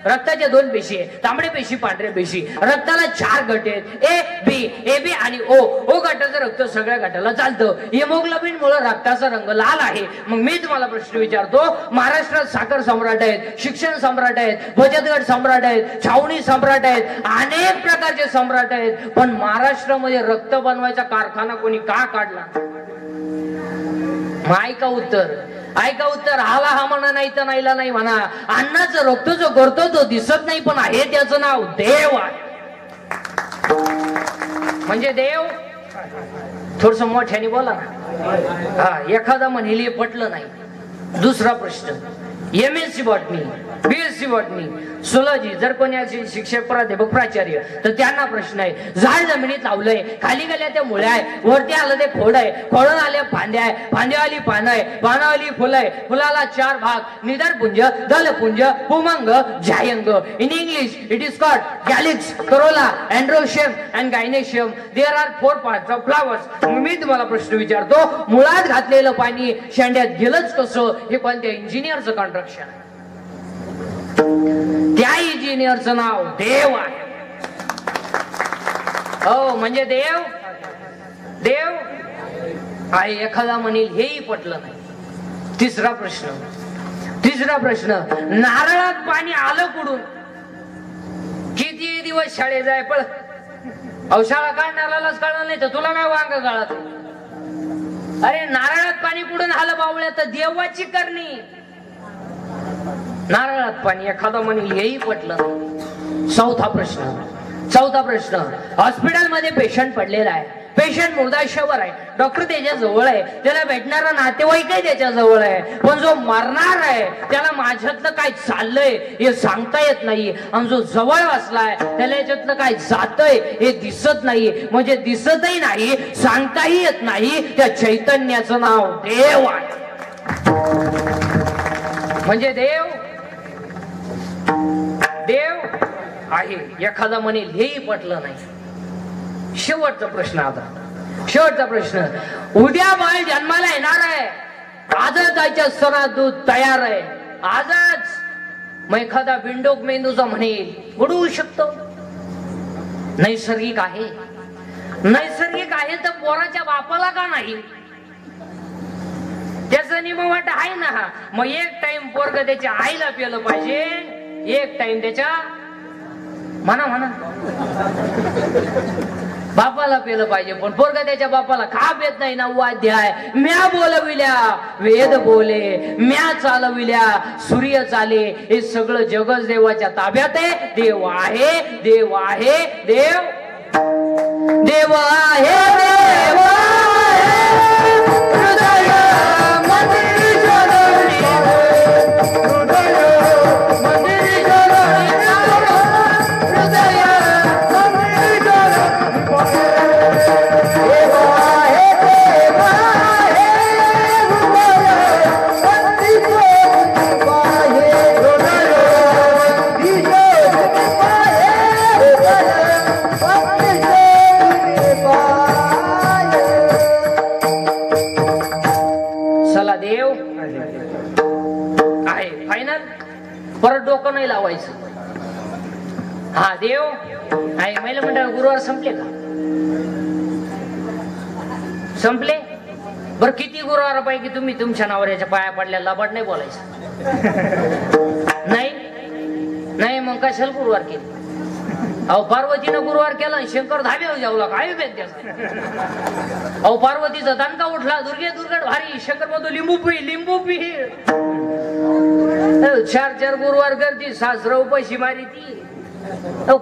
रक्ताच्या 2 पेशी आहे, तांबडे पेशी, पांढऱ्या पेशी. रक्ताला 4 गट आहेत, ए बी आणि ओ गटाचं रक्त सगळ्या गटाला चालतं. हिमोग्लोबिन मुळे रक्ताचा रंग लाल आहे. मग मी तुम्हाला प्रश्न विचारतो, महाराष्ट्रात साखर सम्राट आहेत, शिक्षण सम्राट आहेत, बचत गट सम्राट आहेत, छावणी सम्राट आहेत, अनेक प्रकारचे सम्राट आहेत, पण महाराष्ट्रामध्ये रक्त बनवायचा कारखाना कोणी का काढला? मग ऐका उत्तर. हाला हा म्हणा, नाही तर नाहीला नाही म्हणा. अन्नाचं रक्त जो करतो तो दिसत नाही, पण आहे त्याचं नाव देव आहे. म्हणजे देव थोडस मोठ्याने बोला ना. हा एखादा म्हणेल पटलं नाही. दुसरा प्रश्न, MSc बॉटनी, BSc बॉटनी, सुलॉजी जर कोणी असेल शिक्षक, प्राध्यापक, प्राचार्य तर त्यांना प्रश्न आहे. झाड जमिनीत लावलंय, खाली गेल्या त्या मुळ्या आहे, वरती आलं ते खोड आहे, खोडून आल्या फांद्या आहे, फांद्यावाली पानं आहे, पानावाली फुलं आहे, फुलाला 4 भाग, निदरपुंज, दलपुंज, पुमंग, जायंग. In English it is called calyx, corolla, androecium and gynoecium. There are 4 parts of flowers. मी तुम्हाला प्रश्न विचारतो, मुळात घातलेलं पाणी शेंड्यात गेलंच कसं? हे कोणत्या इंजिनियरचं कॉन्ट्रॅक्शन आहे? त्या इंजिनियरचं नाव देव आहे. हो म्हणजे देव आहे. एखादा म्हणेल हेही पटलं नाही. तिसरा प्रश्न, नारळात पाणी आलं कुठून? किती दिवस शाळेत जाय पण औषधा काढणारालाच कळलं नाही तर तुला काय वांग कळत? अरे नारळात पाणी कुठून आलं बावळ्या? तर देवाची करणी. नारळात पाणी एखादा म्हणेल हेही पटलं नाही. चौथा प्रश्न, हॉस्पिटलमध्ये पेशंट पडलेला आहे, पेशंट मुर्दाशेवर आहे, डॉक्टर त्याच्या जवळ आहे, त्याला भेटणारा नातेवाईकही त्याच्या जवळ आहे, पण जो मरणार आहे त्याला माझ्यातलं काय चाललंय हे सांगता येत नाही. आणि जो जवळ असलाय त्याला याच्यातलं काय जातंय हे दिसत नाही. म्हणजे दिसतही नाही, सांगताही येत नाही. त्या चैतन्याचं नाव देव आहे. म्हणजे देव आहे. एखादा म्हणेल हेही पटलं नाही. शेवटचा प्रश्न, उद्या बाळ जन्माला येणार आहे, आजच त्याच्या स्तनात दूध तयार आहे, आजच. मग एखादा बिंडोक मेंदूचा म्हणेल घडवू शकतो. नैसर्गिक आहे तर पोराच्या बापाला का नाही? त्याचा निमवाट आहे ना. मग एक टाइम पोरग त्याच्या आईला पेलं पाहिजे, एक टाइम त्याच्या म्हणा बापाला पेलं पाहिजे. पण पोरग त्याच्या बापाला का पेत नाही? 9वा अध्याय. म्या बोलविल्या वेद बोले, म्या चालविल्या सूर्य चाले. हे सगळं जगच देवाच्या ताब्यात आहे. देव आहे. परत डोकं नाही लावायचं. हा देव आहे. महिला मंडळ गुरुवार संपले का? संपले. बर किती गुरुवारापैकी तुम्ही तुमच्या नवऱ्याच्या पाया पडल्या लबाड नाही बोलायचं? नाही मग कशाला गुरुवार केली? अहो पार्वतीनं गुरुवार केला, शंकर धाब्यावर जाऊला काय भेद त्याचा? अहो पार्वतीचा दणका उठला, दुर्गड भारी, शंकर म्हणतो लिंबू पी. 4 गुरुवार करती, सासरा उपाशी मारी ती.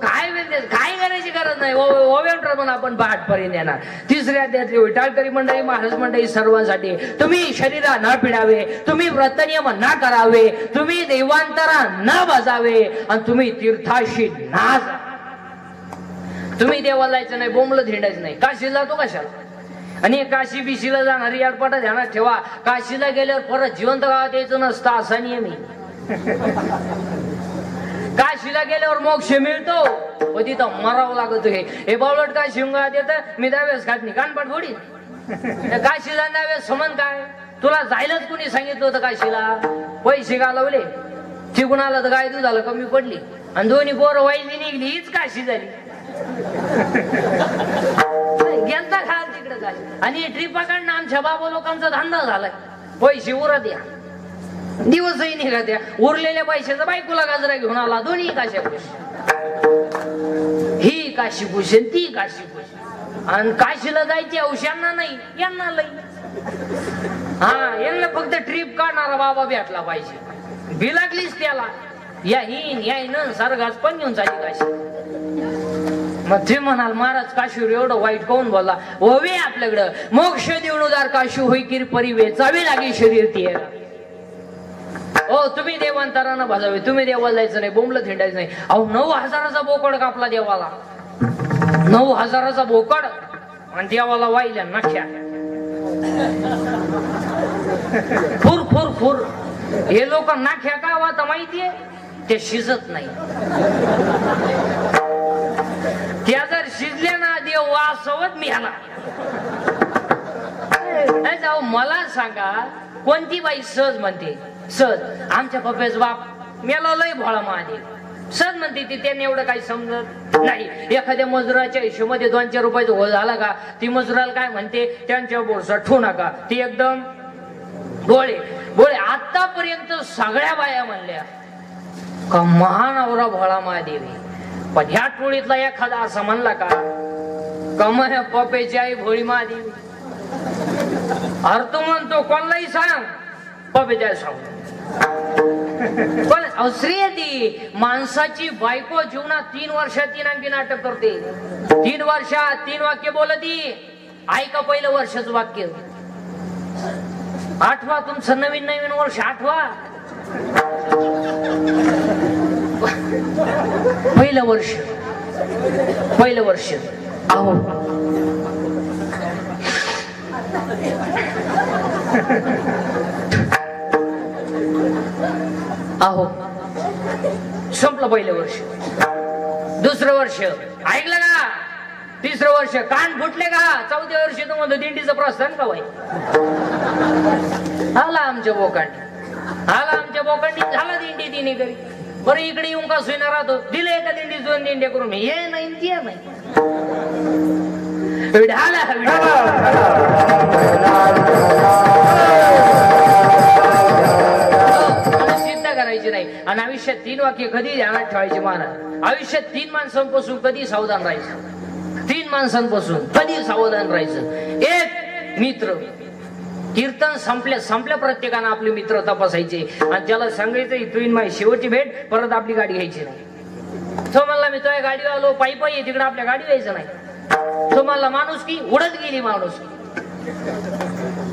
काय काय करायची गरज नाही. ओव्यांटर म्हणून आपण आठपर्यंत येणार. तिसऱ्या अध्यायातली विटाळकरी मंडळी, महाराज मंडळी सर्वांसाठी तुम्ही शरीरा न पिडावे, तुम्ही व्रतनियम न करावे, तुम्ही देवांतरा न बजावे आणि तुम्ही तीर्थाशी ना जा. तुम्ही देवाला जायचं नाही, बोंबलं धिंडायचं नाही. काशीला जातो कशाला? आणि काशी बिशीला जाणारी याडपाटा ध्यानात ठेवा, काशीला गेल्यावर परत जिवंत गावात यायचं नसतं असा नियम आहे. काशीला गेल्यावर मोक्ष मिळतो, तिथं मरावं लागत. हे बावलट काय शिवगात येतं, मी त्यावेळेस खात नाही कानपाट फोडी. काशीला त्यावेळेस समन काय? तुला जायलाच कुणी सांगितलं होतं काशीला? पैसे घालवले, चिकून आलं तर गाय दूध झालं कमी पडली आणि दोन्ही पोरं वाईली निघली, हीच काशी झाली. गेलता खाल तिकडे काय. आणि ट्रिपाकडनं आमच्या बाबा लोकांचा धंदा झालाय. पैसे उरत या, दिवसही निघत या. उरलेल्या पैशाचा बायकोला गाजरा घेऊन आला. दोन्ही काशी खुश, ही काशी खुश ती काशी खुश. आणि काशीला जायची औषधांना नाही, यांना लई. हा, यांना फक्त ट्रिप काढणारा बाबा भेटला पाहिजे. बिलागलीच त्याला या हिन सारखाच पण घेऊन चालली काशी. मग ते म्हणाल महाराज काशीवर एवढं वाईट कोण बोलला? होवे आपल्याकडं मोक्ष देऊन उदार काशी होई किर परी वेचावी लागे शरीर ती. हो, तुम्ही देवांतरानं भाजावे, तुम्ही देवाला जायचं नाही, बोंबलं थिंडायचं नाही. अहो 9,000चा बोकड कापला देवाला, 9,000चा बोकड आणि देवाला वाहिल्या नख्या फुर फुर फुर. हे लोक नाख्या का वाता माहितीये? ते शिजत नाही. त्या जर शिजल्या ना देव वासवत मी ह्याला. जाऊ मला सांगा, कोणती बाई सहज म्हणते? सहज आमच्या पप्प्याच बाप मेला लय भोळा महादेव. सहज म्हणते ती, त्याने एवढं काही समजत नाही. एखाद्या मजुराच्या हिशोबामध्ये 2-4 रुपयाचा होल झाला का, ती मजुराला काय म्हणते? त्यांच्या बोरसा ठेवू नका. ती एकदम बोळे बोळे. आतापर्यंत सगळ्या बाया म्हणल्या का महानवरा भोळा महादेव, पण ह्या टोळीतला एखादा असा म्हणला का कमाया पप्प्याची आई भोळी महादेवी? अरे तू म्हणतो कोणलाही सांग, पप्प्याची आई सांग. पण श्रेय ती माणसाची बायको जीवनात 3 वर्षात 3 अंकी नाटक करते. 3 वर्षात 3 वाक्य बोलती. ऐका पहिलं वर्षाचं वाक्य, आठवा तुमचं नवीन नवीन वर्ष आठवा. पहिलं वर्ष, पहिलं वर्ष. अहो अहो संपलं पहिलं वर्ष. दुसरं वर्ष ऐकलं का? तिसरं वर्ष कान फुटले का? 4थ्या वर्षी तुम्हाला दिंडीचं प्रस्थान का? आला आमच्या बोकांडी, आला आमच्या बोकांडी, झाला दिंडी तिने घरी. बरं इकडे येऊन का सुईना राहतो? दिले एका दिंडी 2 दिंड्या करून, हे नाही ते नाही. चिंता करायची नाही. आणि आयुष्यात 3 वाक्य कधी ध्यानात ठेवायचे महाराज. आयुष्यात 3 माणसांपासून कधी सावधान राहायचं. 3 माणसांपासून कधी सावधान राहायचं. एक मित्र. कीर्तन संपल्या प्रत्येकानं आपले मित्र तपासायचे आणि त्याला सांगायचं इथून माझी शेवटची भेट, परत आपली गाडी घ्यायची नाही. तो म्हणला मी तुझ्या गाडी आलो, पायी पायी तिकडे आपल्या गाडी घ्यायचं नाही. तो म्हणला माणूस की उडत गेली माणूस.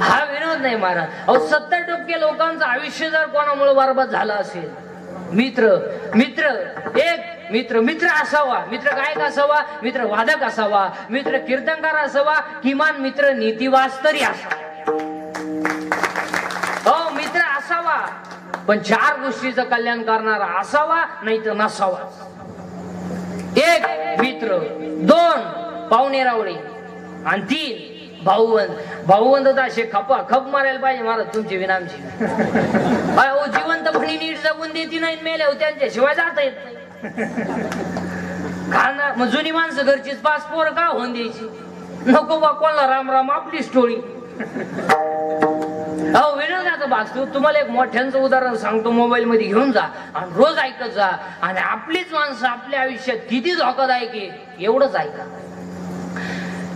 हा विनोद नाही महाराज. अहो 70% लोकांचं आयुष्य जर कोणामुळे बरबाद झालं असेल, मित्र मित्र एक मित्र मित्र असावा. मित्र गायक असावा, मित्र वादक असावा, मित्र कीर्तनकार असावा, किमान मित्र नीतिवास तरी असावा. हो मित्र असावा, पण 4 गोष्टीचं कल्याण करणारा असावा, नाही तर नसावा. 1 मित्र, 2 पाहुणे रावळे आणि 3 भाऊवंद. भाऊवंद तर असे खप मारायला पाहिजे महाराज तुमची विनामची. अहो जिवंतपणी नीट जगून देती नाही, मेले हो त्यांच्याशिवाय जाता येत नाही. खाना मग जुनी माणसं घरचीच 5 पोरं का होऊन द्यायची? नको बा कोणाला राम राम आपली स्टोरी. अहो विनोदाचं भागतो. तुम्हाला एक मोठ्यांचं उदाहरण सांगतो, मोबाईल मध्ये घेऊन जा आणि रोज ऐकत जा. आणि आपलीच माणसं आपल्या आयुष्यात किती धोकादायक आहे एवढंच ऐका.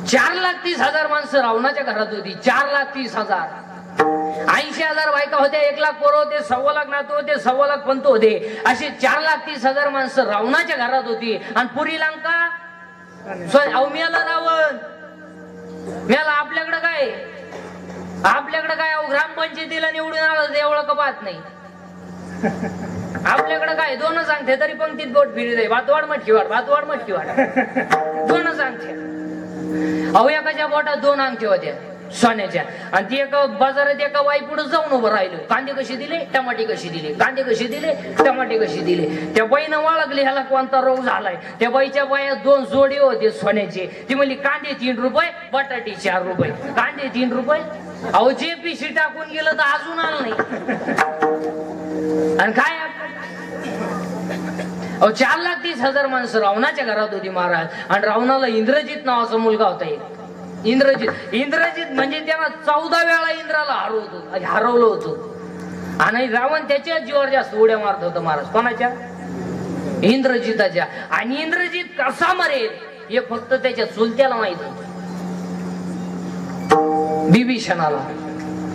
4,30,000 माणसं रावणाच्या घरात होती. 4,30,000. 80,000 बायका होत्या, 1,00,000 पोरं होते, 1,25,000 नातू होते, 1,25,000 पंत होते, अशी 4,30,000 माणसं रावणाच्या घरात होती. आणि पुरी लंका मेला रावण मेला. आपल्याकडे काय ग्रामपंचायतीला निवडून आलं एवढं का पाहत नाही. आपल्याकडे काय 2 सांगते तरी पंक्तीत बोट फिरी दे, भातवाड मटकी वाढ 2 सांगते. अहो एकाच्या बोटात 2 अंगठी होत्या सोन्याच्या. आणि ती एका बाजारात एका बाई पुढे जाऊन उभं राहिलं. कांदे कशी दिले, टमाटे कशी दिले, कांदे कशी दिले, टमाटे कशी दिले. त्या बाईनं ओळखले ह्याला कोणता रोग झालाय. त्या बाईच्या बायात 2 जोडी होते सोन्याचे. ती म्हणली कांदे 3 रुपये, बटाटे 4 रुपये. कांदे 3 रुपये. अहो जेपीसी टाकून गेलं तर अजून आलं नाही. आणि काय 4,30,000 माणसं रावणाच्या घरात होती महाराज. आणि रावणाला इंद्रजित नावाचा मुलगा होता एक. इंद्रजित म्हणजे त्याला 14 वेळा इंद्राला हरवलं होतं. आणि रावण त्याच्या जीवावर जास्त उड्या मारत होता महाराज. कोणाच्या? इंद्रजिताच्या. आणि इंद्रजित कसा मरेल हे फक्त त्याच्या चुलत्याला माहित होत, बिभीषणाला.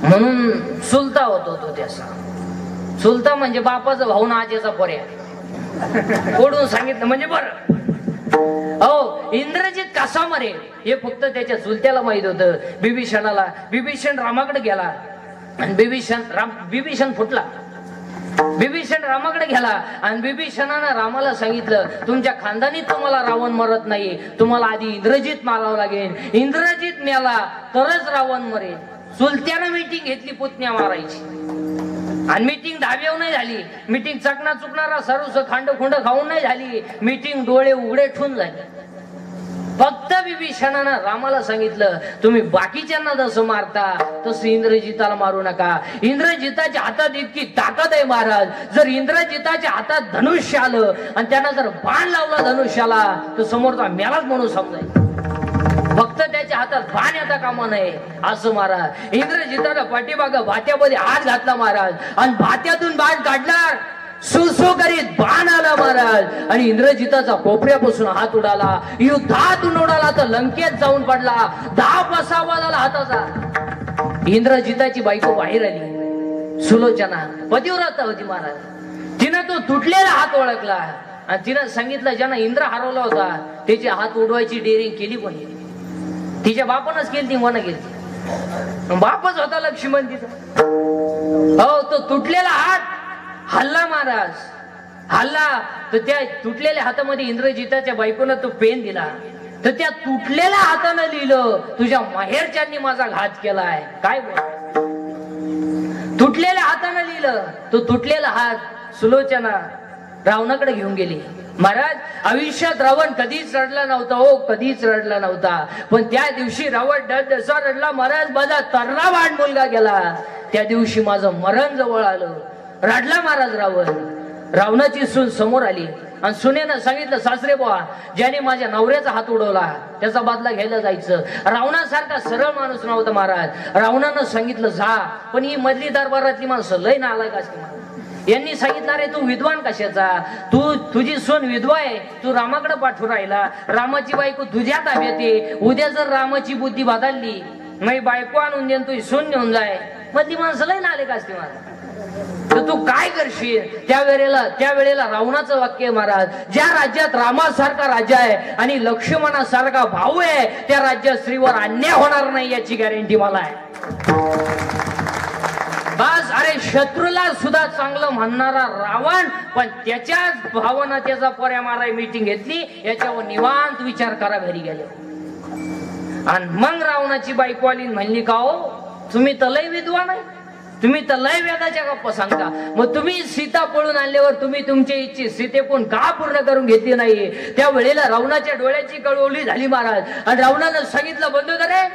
म्हणून चुलता होतो तो त्याचा. चुलता म्हणजे बापाचा भाऊ ना आजीचा पर्याय ओढून सांगितलं म्हणजे बरं. हो इंद्रजित कसा मरेल हे फक्त त्याच्या चुलत्याला माहित होतं, बिभीषणाला. बिभीषण रामाकडे गेला आणि बिभीषण फुटला. बिभीषण रामाकडे गेला आणि बिभीषणानं रामाला सांगितलं तुमच्या खानदानीत तुम्हाला रावण मरत नाही, तुम्हाला आधी इंद्रजित मारावं लागेल. इंद्रजित मेला तरच रावण मरेल. चुलत्यानं मीटिंग घेतली पुतण्या मारायची. आणि मीटिंग धाब्यावर नाही झाली. मीटिंग चकना चुकणारा सर्व खांड खुंड खाऊन नाही झाली. मीटिंग डोळे उघडे ठेवून झाली. फक्त विभीषणानं रामाला सांगितलं तुम्ही बाकीच्यांना जसं मारता तसं इंद्रजिताला मारू नका. इंद्रजिताच्या हातात इतकी ताकद आहे महाराज. जर इंद्रजिताच्या हातात धनुष्य आलं आणि त्यानं जर बाण लावला धनुष्याला तर समोरचा मेलाच म्हणून समजायचं. फक्त त्याच्या हातात बाण येता कामा नये असं महाराज. इंद्रजिताला पाठीमाग भात्यामध्ये हात घातला महाराज आणि भात्यातून बाण काढला. सुसो करीत बाण आला महाराज आणि इंद्रजिताचा कोपऱ्यापासून हात उडाला. युद्धातून उडाला तर लंकेत जाऊन पडला. 10 पसावा झाला हाताचा. इंद्रजिताची बायको बाहेर आली, सुलोचना पतिव्रता होती महाराज. तिनं तो तुटलेला हात ओळखला आणि तिनं सांगितलं ज्यानं इंद्र हरवला होता त्याचे हात उडवायची डेअरिंग केली. पण तिच्या बापानच केली. ती मना केली. बापच होता लक्ष्मण तिचा. हो तो तुटलेला हात हल्ला महाराज. हल्ला तर त्या तुटलेल्या हातामध्ये इंद्रजिताच्या बायकोनं तो पेन दिला. तर त्या तुटलेल्या हातानं लिहिलं तुझ्या माहेरच्यांनी माझा घात केलाय. काय बोल तुटलेल्या हातानं लिहिलं. तो तुटलेला हात सुलोचना रावणाकडे घेऊन गेली. महाराज आयुष्यात रावण कधीच रडला नव्हता. हो कधीच रडला नव्हता. पण त्या दिवशी रावण जसा रडला महाराज माझा तर्रावान मुलगा गेला. त्या दिवशी माझं मरण जवळ आलं. रडला महाराज रावण. रावणाची सून समोर आली आणि सुनेनं सांगितलं सासरे बुवा ज्याने माझ्या नवऱ्याचा हात उडवला त्याचा बदला घ्यायला जायचं. रावणासारखा सरळ माणूस नव्हता महाराज. रावणानं सांगितलं जा. पण ही मधली दरबारातली माणसं लय नालायक असते महाराज. यांनी सांगितलं अरे तू विद्वान कशाचा, तुझी सून विधवा आहे, तू रामाकडे पाठवून राहिला. रामाची बायको तुझ्या ताब्यात आहे. उद्या जर रामाची बुद्धी बदलली नाही बायको आणून देन तू सून नेऊन जाय. मधली माणसं लय नालायक असते महाराज. तर तू काय करशील. त्या वेळेला रावणाचं वाक्य महाराज ज्या राज्यात रामासारखा राज्य आहे आणि लक्ष्मणासारखा भाऊ आहे त्या राज्यात स्त्रीवर अन्याय होणार नाही याची गॅरंटी मला आहे. बस अरे शत्रूला सुद्धा चांगलं म्हणणारा रावण पण त्याच्याच भावानं त्याचा पर्या माराय मीटिंग घेतली. याच्यावर निवांत विचार करा घरी गेले. आणि मग रावणाची बायको आली म्हणली का हो तुम्ही तर लय विद्वान आहे, तुम्ही तर लय वेदाच्या गप्पा सांगता. मग तुम्ही सीता पळून आणल्यावर तुम्ही तुमची इच्छा सीतेकडून का पूर्ण करून घेतली नाही. त्या वेळेला रावणाच्या डोळ्याची कळवली झाली महाराज. आणि रावणानं सांगितलं बंधुदरे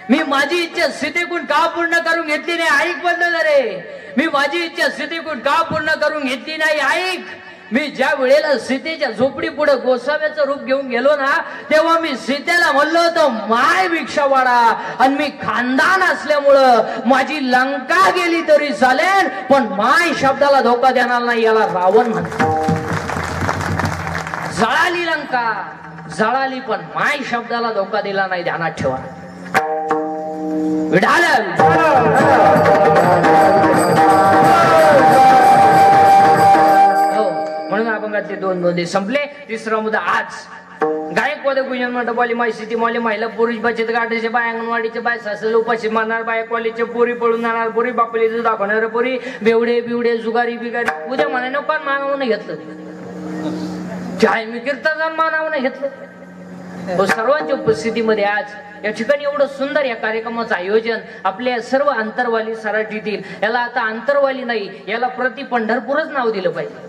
मी माझी इच्छा सीतेकडून का पूर्ण करून घेतली नाही. ऐक बंधुदरे मी माझी इच्छा सीतेकडून का पूर्ण करून घेतली नाही. ऐक मी ज्या वेळेला सीतेच्या झोपडी पुढे गोसाव्याचं रूप घेऊन गेलो ना तेव्हा मी सीतेला म्हणलो होतं माय भिक्षा वाढा. आणि मी खानदान असल्यामुळं माझी लंका गेली तरी चालेल पण माय शब्दाला धोका देणार नाही याला रावण म्हणतो. जळाली लंका जळाली पण माय शब्दाला धोका दिला नाही ध्यानात ठेवा. विठाल. हो, म्हणून अभंगातले 2 मुद्दे संपले. तिसरा मुद्दा आज गायकवाद गुंजन मंडपाली माई सिटी मॉली महिला पुरुष बचत गाठाचे बाय अंगणवाडीचे बाय सासल उपाशी मारणार बाय कॉलेजचे पोरी पळून जाणार पोरी बापली दाखवणार पोरी बेवडे बिवडे जुगारी बिगारी उद्या म्हणे नको मानावं घेतलं चाय मी कीर्तन मानावं घेतलं. सर्वांच्या उपस्थितीमध्ये आज या ठिकाणी एवढं सुंदर या कार्यक्रमाचं आयोजन आपल्या सर्व अंतरवाली सराटीतील. याला आता अंतरवाली नाही, याला प्रति पंढरपूरच नाव दिलं पाहिजे.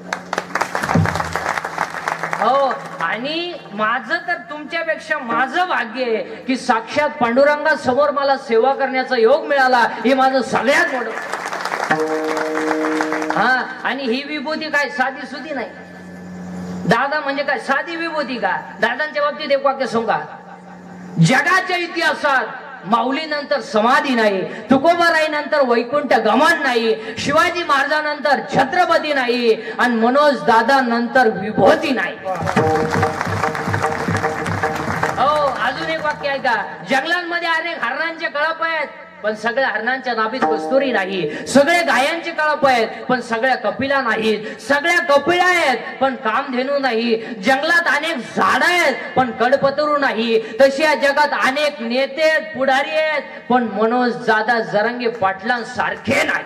हो, आणि माझं तर तुमच्यापेक्षा माझं भाग्य आहे की साक्षात पांडुरंगा समोर मला सेवा करण्याचा योग मिळाला. हे माझं सगळ्यात मोठं. हा, आणि ही विभूती काय साधी सुधी नाही. दादा म्हणजे काय साधी विभूती का? दादांच्या बाबतीत एक वाक्य सांगा. जगाच्या इतिहासात माऊली नंतर समाधी नाही, तुकोबाराई नंतर वैकुंठ गमन नाही, शिवाजी महाराजांनंतर छत्रपती नाही, आणि मनोज दादा नंतर विभूती नाही. हो, अजून एक वाक्य आहे का? जंगलांमध्ये अनेक हरणांचे कळप आहेत, पण सगळ्या हरणांच्या नाभीत कस्तुरी नाही. सगळे गायांचे कळप आहेत, पण सगळ्या कपिला नाहीत. सगळ्या कपिला आहेत, पण कामधेनू नाही. जंगलात अनेक झाड आहेत, पण कडपतरू नाही. तशी या जगात अनेक नेते आहेत, पुढारी आहेत, पण मनोज दादा जरांगे पाटलांसारखे नाही.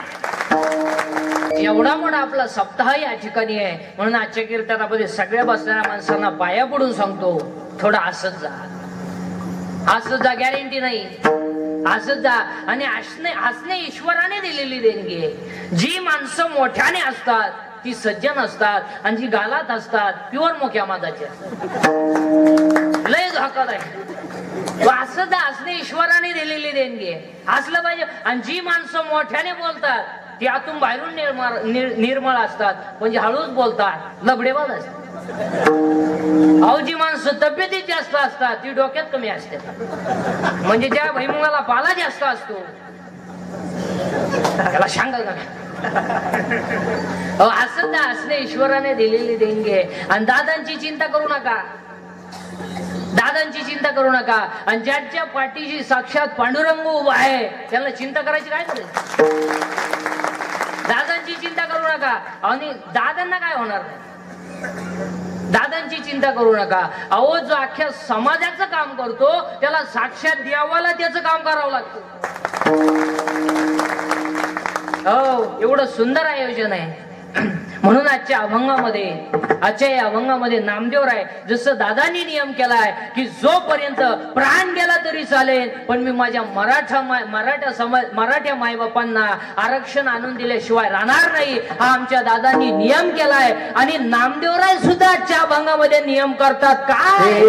एवढा मोठा आपला सप्ताह या ठिकाणी आहे. म्हणून आजच्या कीर्तनामध्ये सगळ्या बसणाऱ्या माणसांना पाया पडून सांगतो, थोडं हसत जा. हसत जा, गॅरंटी नाही. हसत जा. आणि हसणे ईश्वराने दिलेली देणगी आहे. जी माणसं मोठ्याने असतात ती सज्जन असतात, आणि जी गालात असतात प्युअर मोक्या मादाचे असतात. लय धोका आहे. हसत जा. हसणे ईश्वराने दिलेली देणगी आहे. हसलं पाहिजे. आणि जी माणसं मोठ्याने बोलतात ती आतून बाहेरून निर्मळ असतात, म्हणजे हळूच बोलतात, लबडेबाज असतात. अहो, जी माणसं तब्येतीत जास्त असतात ती डोक्यात कमी असते, म्हणजे ज्या भैमुगाला पाला जास्त असतो त्याला सांगाल का? असं असणे ईश्वराने दिलेली देणगी आहे. आणि दादांची चिंता करू नका, दादांची चिंता करू नका. आणि ज्यांच्या पाठीशी साक्षात पांडुरंग उभा आहे त्यांना चिंता करायची काय गरज? दादांची चिंता करू नका. आणि दादांना काय होणार नाही, दादांची चिंता करू नका. अहो, जो अख्ख्या समाजाचं काम करतो त्याला साक्षात देवाला त्याचं काम करावं लागतं. हो, एवढं सुंदर आयोजन आहे. म्हणून आजच्या या अभंगामध्ये नामदेवराय जसं दादांनी नियम केलाय की जोपर्यंत प्राण गेला तरी चालेल, पण मी माझ्या मराठ्या मायबापांना आरक्षण आणून दिल्याशिवाय राहणार नाही, हा आमच्या दादांनी नियम केलाय. आणि नामदेवराय सुद्धा आजच्या अभंगामध्ये नियम करतात. काय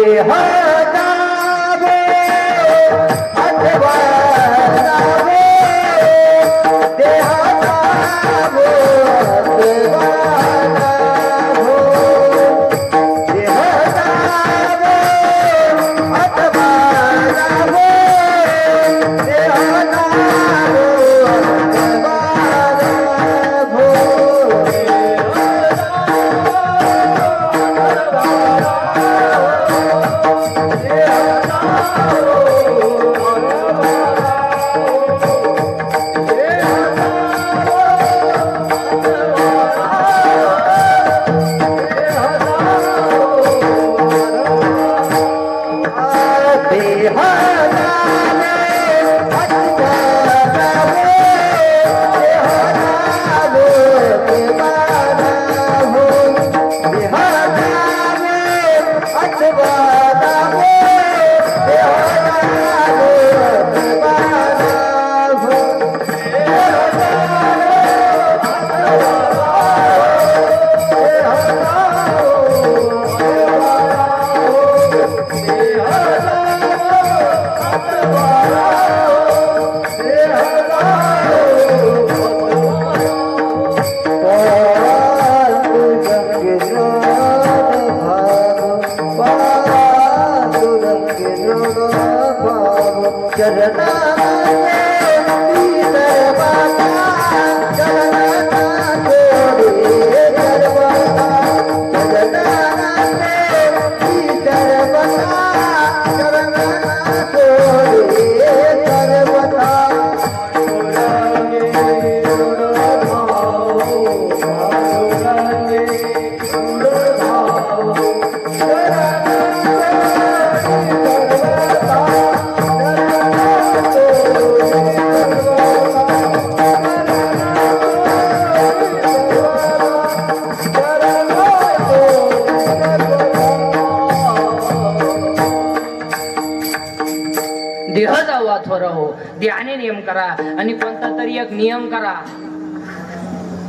आणि कोणता तरी एक नियम करा.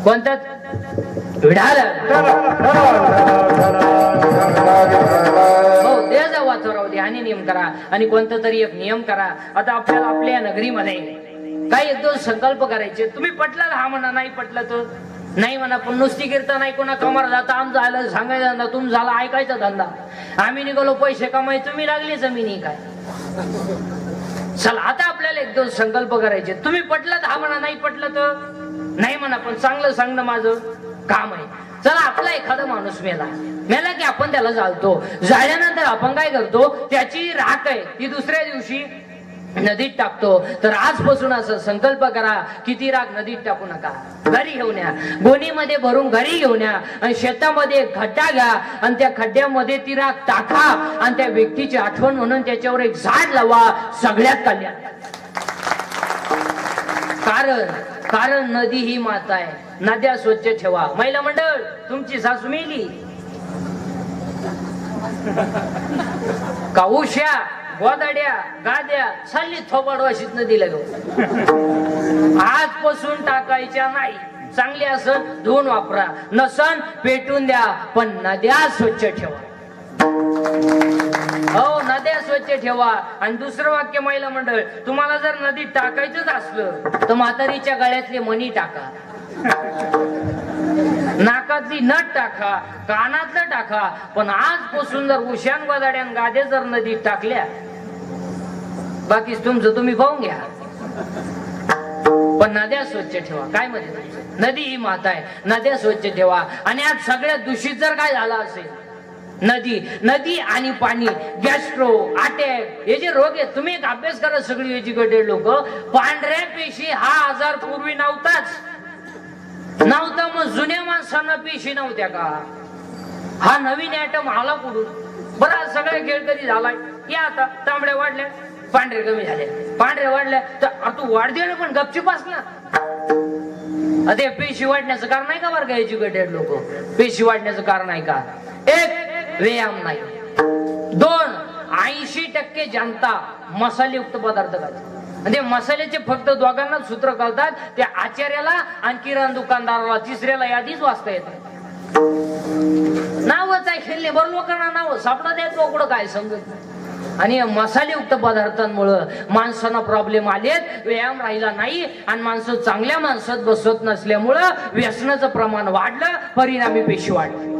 कोणता? विढाल हो दे जा वाचवराव दे आणि नियम करा आणि कोणता तरी एक नियम करा. आता आपल्याला आपल्या नगरीमध्ये काही एक दोन संकल्प करायचे. तुम्ही पटला हा म्हणा, नाही पटलं तर नाही म्हणा. पण नुसती कीर्तन नाही कोणा कमार जाता आमचा आलं सांगायचा धंदा, तुम झाला ऐकायचा धंदा. आम्ही निघालो पैसे कमाई, तुम्ही लागले जमिनी काय. चला आता आपल्याला एक दोन संकल्प करायचे. तुम्ही पटलं तर हा म्हणा, नाही पटलं तर नाही म्हणा. पण चांगलं सांगणं माझं काम आहे. चला आपला एखादा माणूस मेला की आपण त्याला जाळतो. जाळल्यानंतर आपण काय करतो, त्याची राख आहे ती दुसऱ्या दिवशी नदीत टाकतो. तर आजपासून असं संकल्प करा की ती राख नदीत टाकू नका, घरी घेऊन या, गोणीमध्ये भरून घरी घेऊन या आणि शेतामध्ये एक खड्डा घ्या आणि त्या खड्ड्यामध्ये ती राख टाका आणि त्या व्यक्तीची आठवण म्हणून त्याच्यावर एक झाड लावा. सगळ्यात कल्याण. कारण नदी ही माता आहे. नद्या स्वच्छ ठेवा. महिला मंडळ, तुमची सासू मेली का उश्या गोदाड्या गाद्या चालली थोबाडवाशीत नदीला घेऊन. आजपासून टाकायच्या नाही. चांगली असं धुवून वापरा, नसन पेटून द्या, पण नद्या स्वच्छ ठेवा. हो नद्या स्वच्छ ठेवा. आणि दुसरं वाक्य महिला मंडळ, तुम्हाला जर नदीत टाकायचंच असलं तर म्हातारीच्या गळ्यातले मणी टाका, नाकातली नट टाका, कानातलं टाका. पण आजपासून जर उशान गोदाड्यान गाद्या जर नदीत टाकल्या, बाकी तुमचं तुम्ही पाहून घ्या. पण नद्या स्वच्छ ठेवा. काय म्हणजे नदी ही माता आहे, नद्या स्वच्छ ठेवा. आणि आज सगळ्यात दूषित जर काय झालं असेल, नदी आणि पाणी, गॅस्ट्रो, अटॅक हे जे रोग आहेत. तुम्ही एक अभ्यास करा सगळी एज्युकेटेड लोक, पांढऱ्या पेशी हा आजार पूर्वी नव्हता. मग जुन्या माणसांना पेशी नव्हत्या का? हा नवीन ऍटम आला कुठून? बरं सगळा खेळ कधी झालाय? या आता तांबड्या वाढल्या, पांढरे कमी झाले, पांढरे वाढल्या तर तू वाढदे पण गपचूप ना. ते पेशी वाढण्याचं कारण आहे का बरं का एज्युकेटेड लोक? पेशी वाढण्याचं कारण आहे का? एक, व्यायाम नाही. 2, 80% जनता मसालेयुक्त पदार्थ खाते. म्हणजे मसाल्याचे फक्त दोघांना सूत्र कळतात, त्या आचार्याला आणि किराणा दुकानदाराला. तिसऱ्याला यादीच वाचता येत नाही. नावच आहे खेळले बरं लोकांना, नाव सापडा द्यायचं कुठं काय समजत नाही. आणि मसालेयुक्त पदार्थांमुळे माणसांना प्रॉब्लेम आलेत, व्यायाम राहिला नाही आणि माणसं चांगल्या माणसात बसत नसल्यामुळं व्यसनाचं प्रमाण वाढलं, परिणामी पेशी वाढली.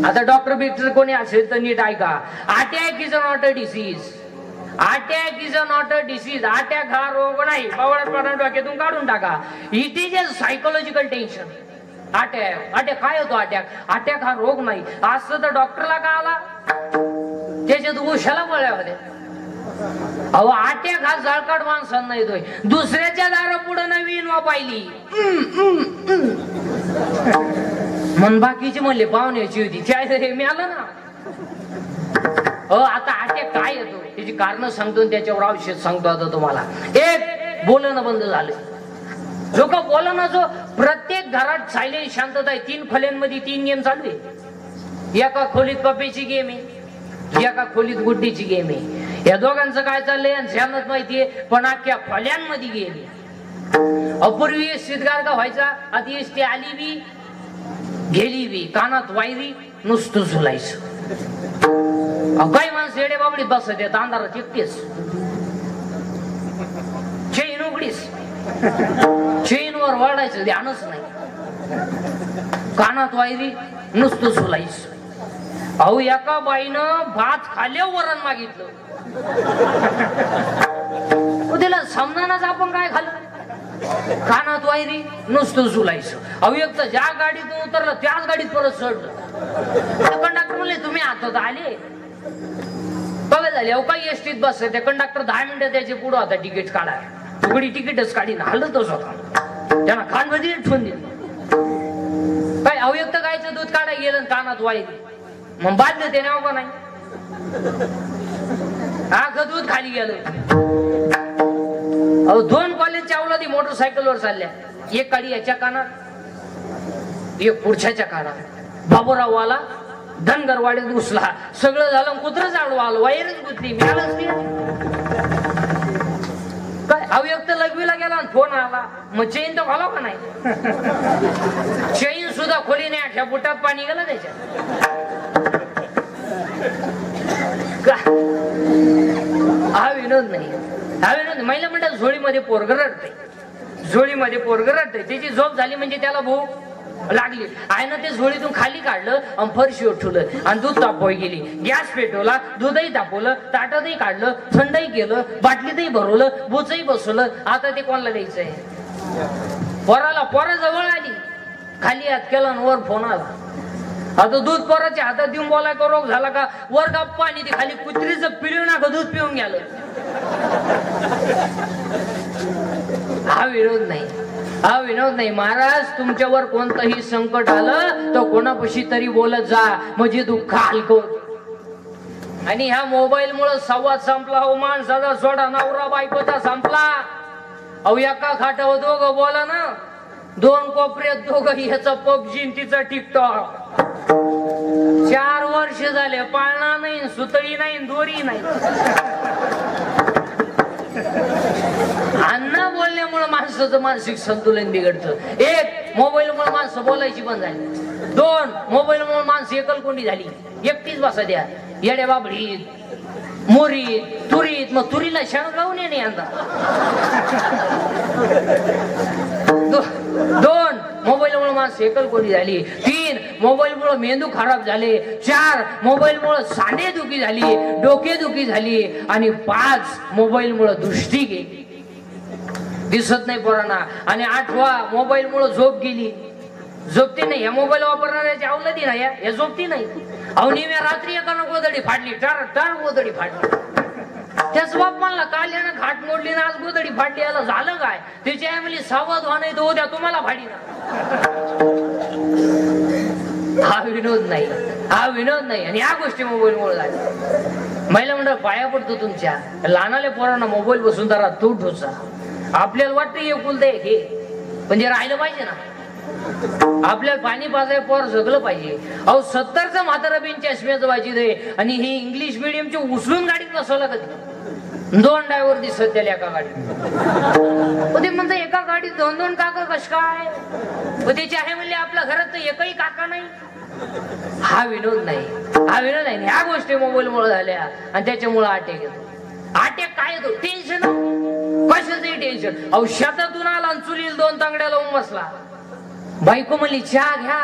आता डॉक्टर बिक्टर कोणी असेल तर नीट ऐका. Attack is not a disease. Attack is not a disease. Attack हा रोग नाही. बावळटपणा डोक्यातून काढून टाका. It is a psychological tension. Attack काय होतो? अटॅक हा रोग नाही. असं तर डॉक्टरला का आला? त्याच्यात उशाला गोळ्या होत्या. अहो अटॅक हा जळकाट माणसांना येतोय. दुसऱ्याच्या दारा पुढे नवीन वापायली मन बाकीची म्हणले पाहुण्याची होती चाय मी आलं ना. आता अटॅक काय येतो त्याची कारण सांगतो, त्याच्यावर औषध सांगतो आता तुम्हाला. एक, बोलणं बंद झालं. लोक बोलणं जो प्रत्येक घरात सायलेंट शांतता आहे. 3 खोल्यांमध्ये 3 गेम चालू आहे. एका खोलीत पप्पीची गेम आहे, एका खोलीत गुड्डीची गेम आहे. या दोघांचं काय चाललंय आणि श्यामच माहितीये, पण अख्ख्या खोल्यांमध्ये गेम आहे. अपूर्वी शीतगार का व्हायचा, आता एसटी आली बी गेली बी, कानात वायरी नुसतं झुलायचं. काही माणसं येडे बाबडीत बसत येत अंधारात एकटेच. चेन उघडीस, चेनवर वाढायचं ध्यानच नाही, कानात वायरी नुसतं झुलायचं. अहो एका बाईनं भात खाल्ल्यावर वरण मागितलं. त्याला समजानाच आपण काय खाल्लं. कानात वायरी नुसतं झुलायचं. अहो एक तर ज्या गाडीतून उतरलं त्याच गाडीत परत चढलं. कंडक्टर म्हणले तुम्ही आता आले बघा झाले. अहो काही एसटीत बसले त्या कंडक्टर 10 मिनिटं त्याचे पुढं होता तिकीट काढा. उघडी तिकीटच काढी ना हलतच होता. त्यांना कानमध्ये ठेवून दिलं. काय अहो एक तर गायचं दूध काढायला गेलं कानात वायरी, मग बांधलं ते नाव का नाही. आखं दूध खाली गेलं. अहो 2 कॉलेजच्या अवलादी मोटरसायकलवर चालल्या. एक काढी याच्या कानात, एक पुढच्याच्या कानात. बाबूराव आला धनगरवाडीत घुसला. सगळं झालं, कुत्रं जाळू आलं, वायरच गुतली. मिळालंच नाही काय. अहो एक तर लघवीला गेला आणि फोन आला, मग चेन तर घालाव का नाही? चेन सुद्धा खोली नाही, अख्या बुटात पाणी गेलं त्याच्यात. हा विनोद नाही, हा विनोद. महिला म्हणतात झोळीमध्ये पोरग रडते, झोळीमध्ये पोरग रडते. त्याची झोप झाली म्हणजे त्याला भूक लागली. आईनं ते झोळीतून खाली काढलं आणि फरशीवर ठेवलं आणि दूध तापवाय गेली. गॅस पेटवला, दूधही तापवलं, ताटातही काढलं, थंडही केलं, बाटलीतही भरवलं, बुचही बसवलं. आता ते कोणाला द्यायचंय? पोराला. पोरा जवळ आली, खाली हात केला आणि वर फोन आला. आता दूध पोराच्या हातात देऊन बोलाय का रोग झाला का? वर गप्पा आणि ते खाली कुत्रीचं पिळून नाका दूध पिऊन गेलं. हा विरोध नाही, हा विनोद नाही. महाराज तुमच्यावर कोणतंही संकट आलं तर कोणापाशी तरी बोलत जा, म्हणजे दुःख हलकं. आणि ह्या मोबाईल मुळे संवाद संपला. हो माणसाचा सोडा, नवरा बायकोचा संपला. अहो एका खाटावर दोघं बोला ना, दोन कोपऱ्यात दोघं, ह्याचा पबजी तिचा टिकटॉक. 4 वर्ष झाले, पाळणा नाही, सुतळी नाही, दोरी नाही. अन्न बोलण्यामुळे माणसाचं मानसिक संतुलन बिघडतं. 1 मोबाईल मुळे माणसं बोलायची बंद झाली. 2 मोबाईल मुळे माणसं एकलकोंडी झाली, एकटीच बसा द्या. येड्या बाबडीत, मोरीत, तुरीत. मग तुरीला शेण गाऊन येणे यंदा. 2 मोबाईल मुळे माणसं एकलकोंडी झाली. 3 मोबाईल मुळे मेंदू खराब झाले. 4 मोबाईल मुळे सांधेदुखी झाली, डोकेदुखी झाली. आणि 5 मोबाईल मुळे दृष्टी गेली, दिसत नाही पोरांना. आणि 8वा मोबाईल मुळे झोप गेली, झोपती नाही. या मोबाईल वापरणाऱ्याची अवलती नाही, या झोपती नाही. अवनिव्या रात्री एकानं गोदडी फाडली, टार गोदडी फाडली. त्याच बाप म्हणला काल यानं घाट मोडली ना आज गोदडी फाडली, याला झालं काय? त्याची आई म्हणली सावध व्हा नाही तर उद्या तुम्हाला फाडी ना. हा विनोद नाही, हा विनोद नाही. आणि या गोष्टी मोबाईल मुळे झाल्या. महिला मंडळ पाया पडतो तुमच्या. लहानाले पोरांना मोबाईल बसून जरा तू ठोचा. आपल्याला वाटतं एकुलतं एक हे, पण जे राहिलं पाहिजे ना. आपल्याला पाणी पाजाय पोर जगलं पाहिजे. अहो 70चं म्हातारा बिन चष्म्याचं वाजी दे. आणि हे इंग्लिश मिडियमचे उचलून गाडीत बसवलं कधी? 2 ड्रायव्हर दिसत त्याला एका गाडीत. ते म्हणतात एका गाडीत 2 काका कश काय? त्याची आहे म्हणले आपल्या घरात तर एकही काका नाही. हा विनोद नाही, हा विनोद नाही. ह्या गोष्टी मोबाईल मुळे झाल्या आणि त्याच्यामुळे अटॅक येतो. अटॅक काय येतो? टेन्शन, कशाचंही टेन्शन. अहो शेतातून आला आणि चुलील 2 तांगड्या लावून बसला. बायको म्हणली चहा घ्या,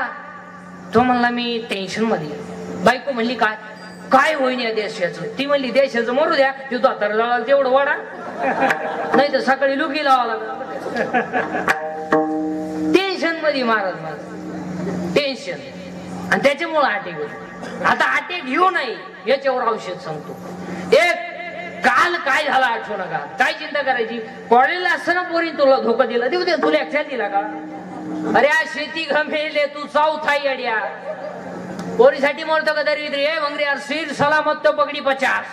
तो म्हणला मी टेन्शन मध्ये. बायको म्हणली काय काय होईन या देशाचं? ती म्हणली देशाचं मरू द्या, तू तर जाळाल तेवढं वाडा, नाही तर सकाळी लुकी लावा लागला. टेन्शन मध्ये महाराज, माझं टेन्शन. आणि त्याच्यामुळे अटॅक होतो. आता अटॅक घेऊ नाही याच्यावर औषध सांगतो. 1 काल काय झाला आठवू नका, काय चिंता करायची. कॉलेजला असताना पोरी तुला धोका दिला, देऊ दे तुला एक्सेल दिला का? अरे आ शेती गमेले तू चौथा येड्या. पोरीसाठी मरतो का तरी वंगरे यार सिर सलामत तो पगडी 50.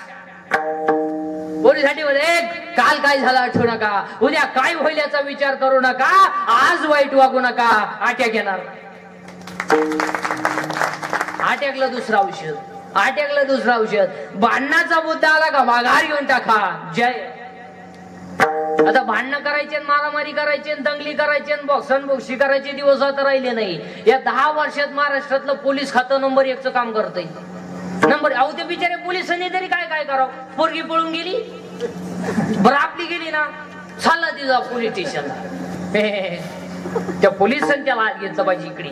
पोरीसाठी 1 काल काय झाला आठवू नका, उद्या काय होईल याचा विचार करू नका, आज वाईट वागू नका. अटॅक येणार. अटॅकला दुसरं औषध, अटॅकला दुसरं औषध. भांडणाचा मुद्दा आला का माघार घेऊन टाका. जय. आता भांडणं करायचे, मारामारी करायचे, दंगली करायचे, बॉक्सी करायचे दिवस आता राहिले नाही. या 10 वर्षात महाराष्ट्रातलं पोलीस खातं नंबर 1चं काम करतंय. नंबर. अहो ते बिचारे पोलिसांनी तरी काय काय करावं? पोरगी पळून गेली, बरं आपली गेली ना, चालला तिचा पोलीस स्टेशनला. त्या पोलिसांनी त्याला आत घेतलं पाहिजे. इकडे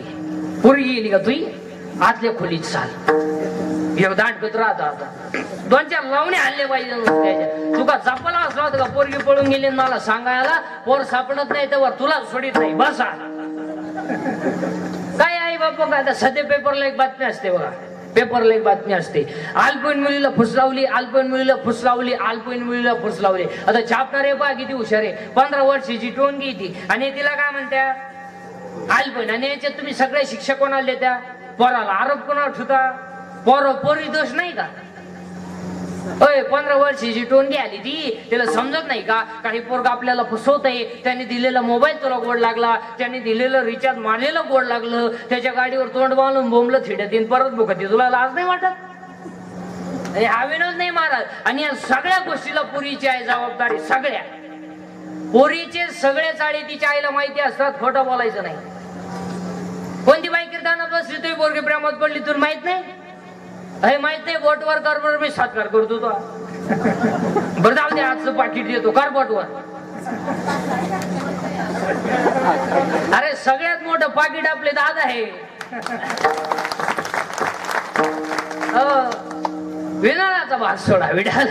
पोरगी गेली का तुही आतल्या खोलीत चाल. दांडकत राहत आता 2-4 लावणे आणले पाहिजे. तुका जपला असला होता का पोरगी पळून गेली मला सांगायला? पोर सापडत नाही तर तुला सोडित नाही बसा. काय आई बापा काय? आता सध्या पेपरला एक बातमी असते बघा, पेपरला एक बातमी असते. अल्पवयीन मुलीला फुसलावली, अल्पवयीन मुलीला फुसलावली, अल्पवयीन मुलीला फुसलावली. आता छापणारे पहा किती हुशार आहे. 15 वर्षाची टोनगी ती आणि तिला काय म्हणत्या अल्पवयीन. आणि याच्यात तुम्ही सगळ्या शिक्षा कोणाला देत्या? पोराला. आरोप कोणाला ठेवता? पोरी दोष नाही का? 15 वर्षाची टोनगी आली ती, तिला समजत नाही का काही पोरगा आपल्याला फसवत आहे. त्याने दिलेला मोबाईल तुला गोड लागला, त्याने दिलेलं रिचार्ज मारलेलं गोड लागलं, त्याच्या गाडीवर तोंड बांधून बोंबलं थिडतीन परत भुकती. तुला लाज नाही वाटत? हा विनोद नाही महाराज. आणि या सगळ्या गोष्टीला पुरीची आहे जबाबदारी. सगळ्या पोरीचे सगळे चाळे तिच्या आईला माहिती असतात, खोटं बोलायचं नाही. कोणती बाई कीर्तनात बसली तुझी पोरगी प्रेमात पडली तुला माहित नाही? हे माहित नाही? बोटवर कर बरोबर मी सातकार करतो तो. बरं जाऊ दे, आजचं पाकिट देतो कर बोटवर. अरे सगळ्यात मोठं पाकिट आपले दादा आहे. विनाचा भाग सोडा विडाल.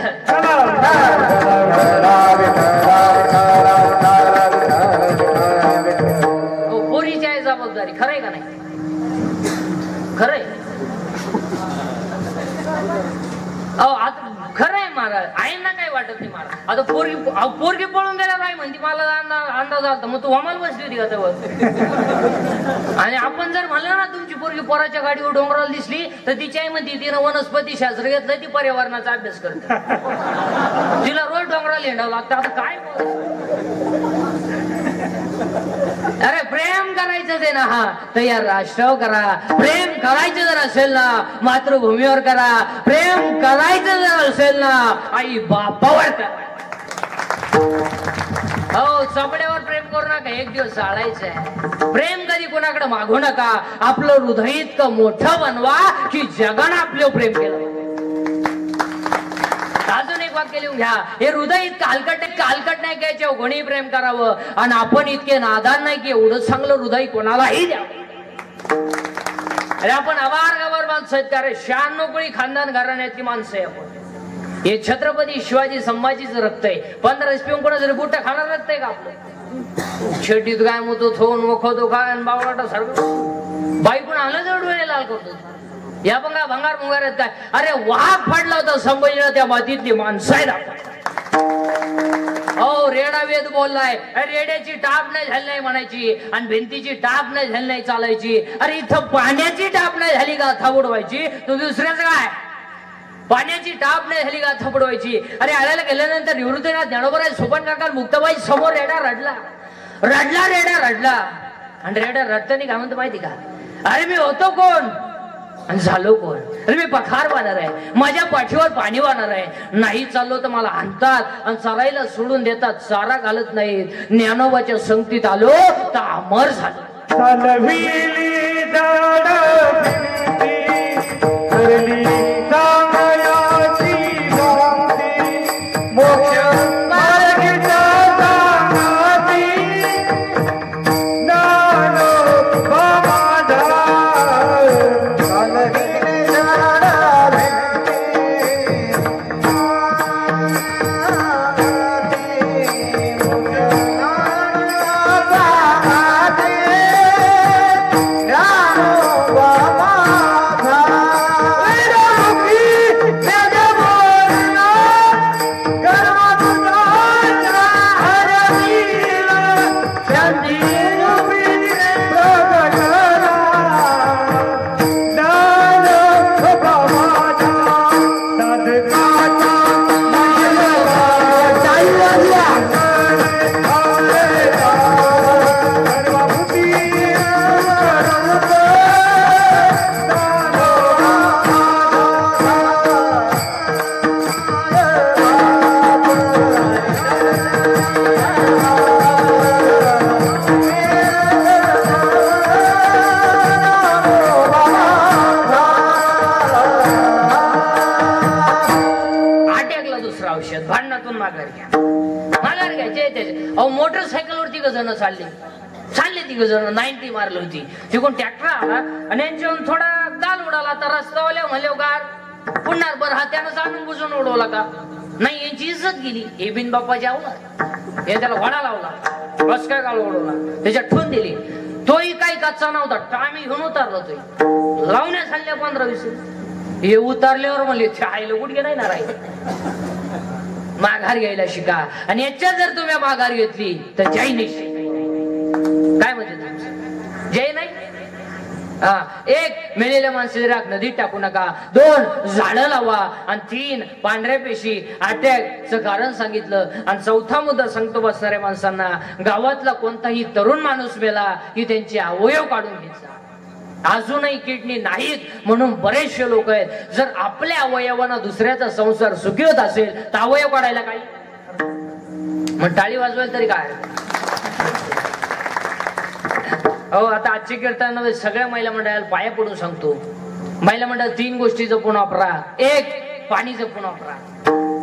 पोरीची आहे जबाबदारी. खरंय का नाही? खरंय. आता खरंय महाराज, आईंना काय वाटत नाही महाराज. आता पोरगी पळून गेल्या काय म्हणते मला अंदाज आलता, मग तू आम्हाला बसली होती का तेव्हा? आणि आपण जर म्हणलं ना तुमची पोरगी पोराच्या गाडीवर डोंगराला दिसली तर तिची आई म्हणते तिनं वनस्पती शास्त्र घेतलं, ती पर्यावरणाचा अभ्यास करते. तिला रोज डोंगराला हिंडावं लागतं. आता काय अरे प्रेम करायचं ते ना, हा तयार राष्ट्रावर करा. प्रेम करायचं जर असेल ना मातृभूमीवर करा. प्रेम करायचं जर असेल ना आई बापावर करा. हो, चपड्यावर प्रेम करू नका, एक दिवस चालायचंय. प्रेम कधी कोणाकडे मागू नका. आपलं हृदय इतकं मोठं बनवा की जगानं आपलं प्रेम केलं. अजून एक वाक्य लिहून घ्या. हे हृदय इतकं हलकट नाही घ्यायचे, कोणी प्रेम करावं. आणि आपण इतके नादान नाही की एवढं चांगलं हृदय कोणालाही द्या. अरे आपण अवार गवार माणसं आहेत का रे? 96 कोळी खानदान घराण्याची माणसं आहे आपण. हे छत्रपती शिवाजी संभाजीचं रक्त आहे. 15 पिऊन कोणाचं बुट्टा खाणार रक्त आहे का आपलं? शेटीत काय म्हणतो थोन वखतो काय बावळाटा सारखं बाई पण आलं जर डोळे लाल करतो. या बंगा भंगार मुंगार आहेत काय? अरे वाघ फाडला होता संभाजीला, त्या मातीतली माणसं आहेत. हो, रेडा वेद बोललाय. रेड्याची टाप नाही झाली नाही म्हणायची आणि भिंतीची टाप नाही झाली नाही चालायची. अरे इथं पाण्याची टाप नाही झाली का थाबडवायची, तू दुसऱ्याच काय? पाण्याची टाप नाही झाली का थाबडवायची. अरे आळ्याला गेल्यानंतर निवृत्तीनाथ ज्ञानोबराय सोपन काका मुक्ताबाई समोर रेडा रडला. आणि रेडा रडताना काय म्हणतो माहिती का? अरे मी होतो कोण आणि झालो कोण? अरे मी पखार वाहणार आहे, माझ्या पाठीवर पाणी वाहणार आहे. नाही चाललो तर मला आणतात आणि चालायला सोडून देतात, चारा घालत नाहीत. ज्ञानोबाच्या संगतीत आलो तर अमर झालो. मोटरसायकलवरती जण चालले तिघ जण 90 मारली होती. तिकडून ट्रॅक्टर आला आणि यांच्यावरून थोडा गाल उडाला. तर रस्त्यावाल्या म्हणले गार पुन्हा बरं हा त्यानं जाणून बुजून उडवला का नाही, यांची इज्जत गेली. हे बिन बाप्पाची आवला हे त्याला घोडा लावला, बस काय गाल उडवला, त्याच्यात ठेवून दिली. तोही काही कच्चा नव्हता, टामी घेऊन उतारला. तो लावण्यास आणल्या 15-20. हे उतारल्यावर म्हणले आईला गुडघे नाही ना राहील, माघार घ्यायला शिका. आणि याच्यात जर तुम्ही माघार घेतली तर जय निश्चित. काय म्हणजे जय नाही? हा, 1 मेलेल्या माणसाची राख नदीत टाकू नका. 2 झाडं लावा. आणि 3 पांढऱ्या पेशी अटॅकचं कारण सांगितलं. आणि 4था मुद्दा सांगतो बसणाऱ्या माणसांना, गावातला कोणताही तरुण माणूस मेला की त्यांचे अवयव काढून घ्यायचा. अजूनही किडनी नाहीत म्हणून बरेचसे लोक आहेत. जर आपल्या अवयवांना दुसऱ्याचा संसार सुखी होत असेल तर अवयव काढायला काही मग टाळी वाजवायला तरी काय. हो आता आजची कीर्तन सगळ्या महिला मंडळाला पाया पडून सांगतो. महिला मंडळ 3 गोष्टी जपून वापरा. 1 पाणी जपून वापरा,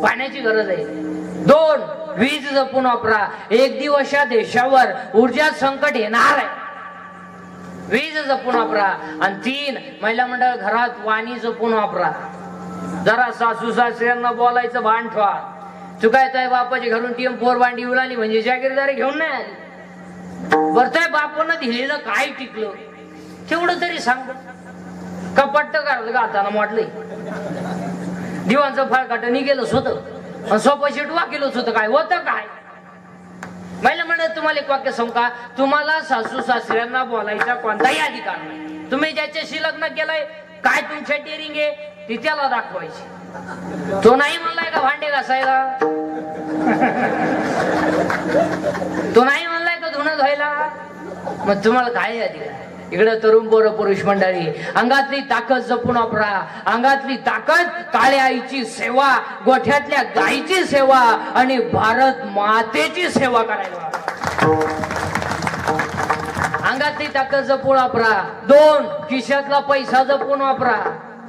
पाण्याची गरज आहे. 2 वीज जपून वापरा. 1 दिवस या देशावर ऊर्जा संकट येणार आहे, वीज जपून वापरा. आणि 3 महिला मंडळ घरात वाणी जपून वापरा. जरा सासू सासऱ्यांना बोलायचं भान ठेवा. चुकायचंय बापाची घरून टीम4 भांडी उलाली म्हणजे जागीरदारी घेऊन नाही आली. बरतय बापानं दिलेलं काय टिकलं तेवढं तरी सांग. कपट्ट करत गाताना म्हटलंय दिवांचं फळकाटणी गेलंच होतं, सोपं शिटवा केलंच होतं. काय होतं काय. महिला म्हणत तुम्हाला एक वाक्य सांगू का, तुम्हाला सासू सासऱ्यांना बोलायचा कोणताही अधिकार नाही. तुम्ही ज्याच्याशी लग्न केलंय काय तुमच्या टेरिंग आहे ती त्याला दाखवायची. तो नाही म्हणलाय का भांडे घासायला, तो नाही म्हणलाय का धुणं धुवायला, मग तुम्हाला काय अधिकार. इकडे तरुण पोर पुरुष मंडळी अंगातली ताकद जपून वापरा. अंगातली ताकद काळ्या आईची सेवा, गोठ्यातल्या गायीची सेवा आणि भारत मातेची सेवा करायला. अंगातली ताकद जपून वापरा. 2 खिशातला पैसा जपून वापरा.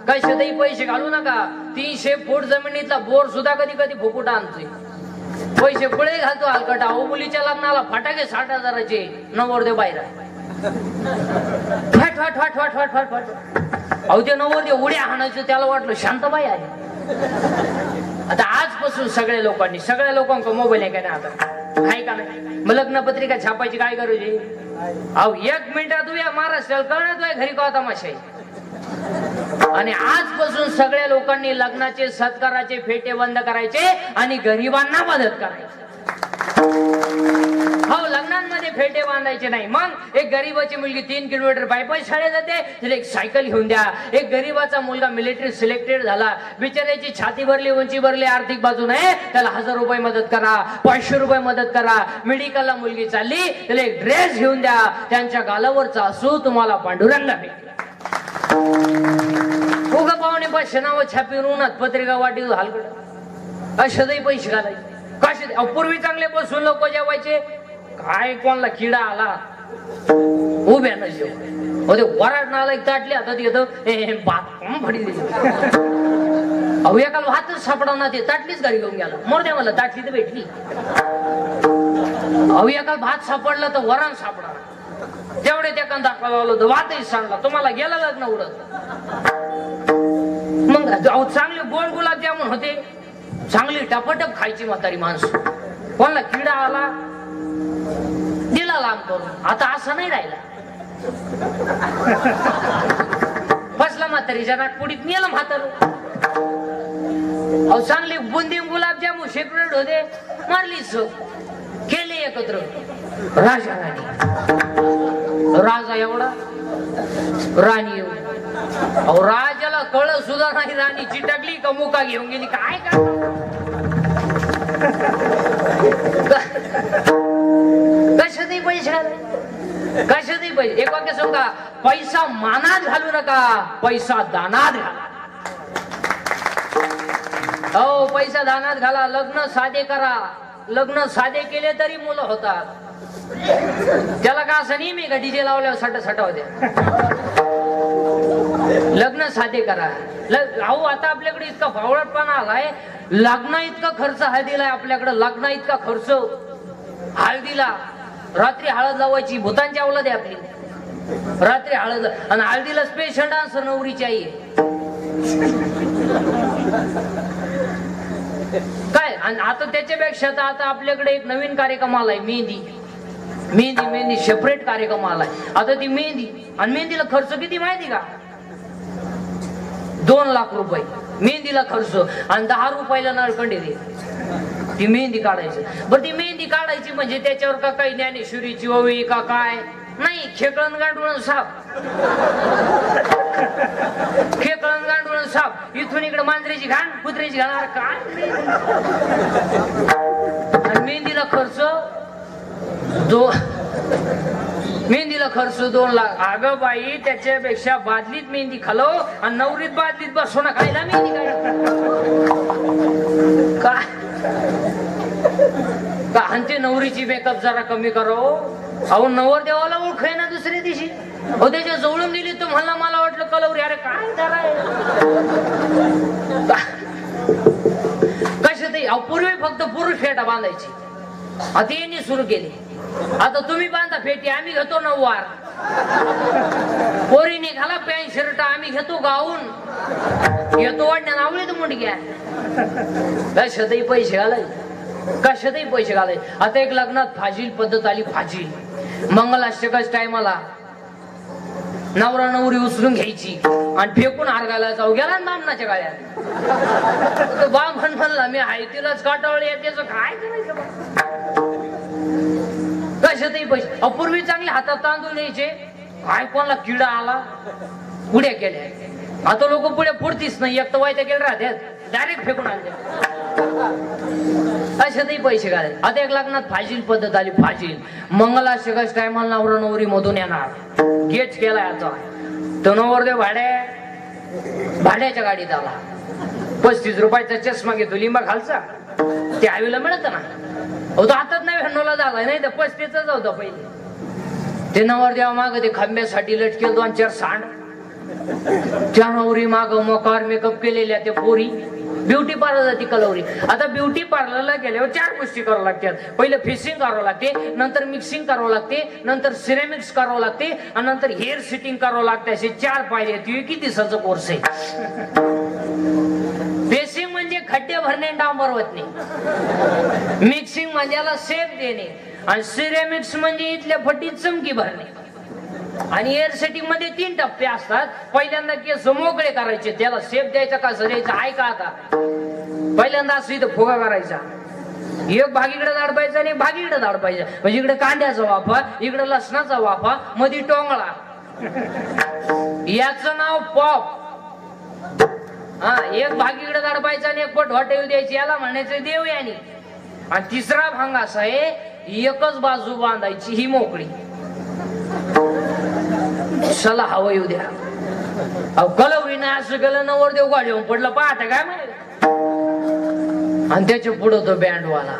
कशातही पैसे घालू नका. 300 फूट जमिनीतला बोर सुद्धा कधी कधी फुकुट आणतोय. पैसे पुढे घालतो हलकटा. अहो मुलीच्या लग्नाला फटाके 60,000चे नवरदेव बाहेर. फट फट फट फट फट फट फट. अहो ते नवरदेव उड्या हाणायचं त्याला वाटलं शांतबाई आहे. आता आजपासून सगळ्या लोकांना मोबाईल आहे का नाही, आता आहे का नाही. मग लग्न पत्रिका छापायची काय गरज आहे. अहो 1 मिनिटात उद्या महाराष्ट्राला कळत घरी का तमाशा आहे. आणि आजपासून सगळ्या लोकांनी लग्नाचे सत्काराचे फेटे बंद करायचे आणि गरिबांना मदत करायची. हो लग्नांमध्ये फेटे बांधायचे नाही. मग एक गरीबाची मुलगी 3 किलोमीटर पायी शाळेत जाते, तिला एक सायकल घेऊन द्या. एक गरीबाचा मुलगा मिलिटरी सिलेक्टेड झाला, बिचाऱ्याची छाती भरली उंची भरली आर्थिक बाजू नाही, त्याला 1000 रुपये मदत करा, 500 रुपये मदत करा. मेडिकलला मुलगी चालली त्याला एक ड्रेस घेऊन द्या. त्यांच्या गालावरचा असू तुम्हाला पांडुरंग भेटेल. उगा पाहुणे 500 नावं छापीन उन्हात पत्रिका वाटी हलकड अशाही पैसे घालायचे. कशा पूर्वी चांगले बसून लोक जेवायचे. काय कोणाला किडा आला उभ्या न जेव होते वराड नाला एक ताटली हातात येतं भात फडी दिली. अहो एकाला भातच सापडवणार ते ताटलीच घरी घेऊन गेला. मोरद्या मला ताटली तर भेटली. अहो एकाला भात सापडला तर वरण सापडा. जेवढे त्या कांदा दाखवायला तर भातही सांगला. तुम्हाला गेला लग्न उडत. मग चांगले गोड गुलाबजामुन होते, चांगली टपटप खायची म्हातारी माणसं. कोणाला किडा आला दिला लांब करून. आता असं नाही राहिला. फसला म्हातारीच्या नाटपुडीत नेलं म्हातार. अहो चांगली बुंदी गुलाबजामुन सेपरेट होते, मारली सो केले एकत्र. राजा राणी, राजा एवढा राणी एवढी. अहो राजाला कळ सुद्धा नाही राणी चिटकली का मुका घेऊन गेली. काय कशातही पैसे कशातही पैसे. एक वाक्य सांगा, पैसा मानात घालू नका, पैसा दानात घाला. हो पैसा दानात घाला. लग्न साधे करा. लग्न साधे केले तरी मुलं होतात. त्याला का असं नाही मी का डीजे लावल्यावर सटा होत्या. लग्न साधे करा. अहो आता आपल्याकडे इतका फावळटपणा आलाय. लग्न इतका खर्च हळदीला आपल्याकडे. लग्न इतका खर्च हळदीला. रात्री हळद लावायची भूतांची अवलाद आहे आपली. रात्री हळद आणि हळदीला स्पेशल डान्स नवरीची आई काय. आणि आता त्याच्यापेक्षा आता आपल्याकडे एक नवीन कार्यक्रम आलाय मेहंदी. मेहंदी मेहंदी सेपरेट कार्यक्रम आलाय आता. ती मेहंदी आणि मेहंदीला खर्च किती माहिती का. 2 लाख रुपये मेहंदीला खर्च आणि 10 रुपयाला नळकंडी दे. ती मेहंदी काढायची. बरं ती मेहंदी काढायची म्हणजे त्याच्यावर का काही ज्ञानेश्वरीची ओवी का काय नाही. खेकळण गांडूळ साप. खेकळण गांडूळ साप. इथून इकडे मांजरीची घाण कुत्र्याची घाण काय. आणि मेहंदीला खर्च मेहंदीला खर्च 2 लाख. अगं बाई त्याच्यापेक्षा बादलीत मेहंदी खालव आणि नवरीत बादलीत बसवणं खायला मेहंदी काय. का आणते नवरीची मेकअप जरा कमी करो. अहो नवर देवाला ओळखाय ना दुसऱ्या दिवशी. हो त्याच्या जवळून दिली तुम्हाला. मला वाटलं कलवरी. अरे काय कराय कशा ते. पूर्वी फक्त पुरुष फेटा बांधायची. आता यांनी सुरू केली. आता तुम्ही बांधा फेटी, आम्ही घेतो नऊवार. पोरीने घाला पॅन्ट शर्ट, आम्ही घेतो गाऊन. घेतो वाटण्या नावळी तर मुंडी घ्या. कशातही पैसे घालाय. कशातही पैसे घालाय. आता एक लग्नात फाजील पद्धत आली. फाजील मंगलाष्टकाच टायमाला नवरा नवरी उचलून घ्यायची आणि फेकून आरगायला जाऊ गेला ना बामणाच्या गाळ्यात. बामण म्हणला मी हाय तिलाच काटावळी त्याचं काय करायचं. कशातही पैसे. अपूर्वी चांगले हातात तांदूळ द्यायचे. काय कोणाला किडा आला पुढ्या केल्या. आता लोक पुढे पुढतीच नाही. एक तर व्हायच्या केल्या राहत्यात डायरेक्ट फेकून आणले. अशातही पैसे घालायचे. आता एक लग्नात फाजील पद्धत आली. फाजील मंगलाष्टकाच टायमाला नवरा नवरी मधून येणार. गेट केलाय आता. तो नवरदेव भाड्याच्या गाडीत आला. 35 रुपयाचा चष्मा घेतो लिंबा खालचा. ते आईला मिळत ना. तो हातात 99 झालाय. नाही तर 35च होतं पहिले. ते नवरदेवा माग ते खांब्यासाठी लटकेल 2-4 सांड. त्या नवरी माग मकार मेकअप केलेल्या त्या पोरी. ब्युटी पार्लर जाती कलवरी. आता ब्युटी पार्लरला गेल्यावर 4 गोष्टी करावं लागतात. पहिले फिशिंग करावं लागते, नंतर मिक्सिंग करावं लागते, नंतर सिरेमिक्स करावं लागते आणि नंतर हेअर सिटिंग करावं लागते. असे 4 पायऱ्या. किती दिवसाचा कोर्स आहे. फिशिंग म्हणजे खड्डे भरणे डांबर वतणे. मिक्सिंग म्हणजे याला शेप देणे आणि सिरेमिक्स म्हणजे इथल्या फटीत चमकी भरणे. आणि एअर सेटिंग मध्ये 3 टप्पे असतात. पहिल्यांदा केस मोकळे करायचे, त्याला शेप द्यायचा का सजायचा ऐका. आता पहिल्यांदा असं इथं फुगा करायचा. एक भाग इकडे दाडपायचा आणि एक भाग इकडे दाडपायचा. म्हणजे इकडे कांद्याचा वाफा, इकडे लसणाचा वाफा, मध्ये टोंगळा. याचं नाव पॉप. हा एक भाग इकडे दाडपायचा आणि एक पट हॉटेल द्यायची. याला म्हणायचं देवयानी. आणि तिसरा भाग असा आहे एकच बाजू बांधायची ही मोकळी. चला हवं येऊ द्या. अहो कलवरीने असं केलं नवरदेव गाडीवर पडला पाहता काय माहिती. आणि त्याच्या पुढं तो बँडवाला.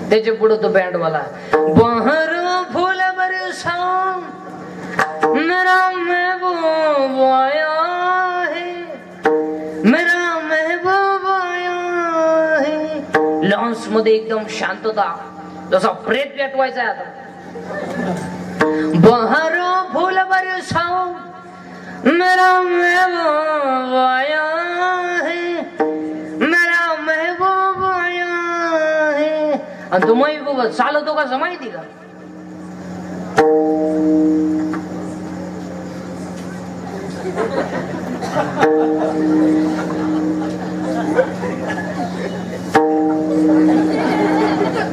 त्याच्या पुढं तो बँडवाला. बहर फूल बरसा मेरा महबूब आया है, मेरा महबूब आया है. लॉन्स मध्ये एकदम शांतता. जसा प्रेत पेटवायचा आहे आता. बहर फूल बरसाओ मेरा महबूब आया है, मेरा महबूब आया है. आणि तो महबूब चालतो कसा माहिती का.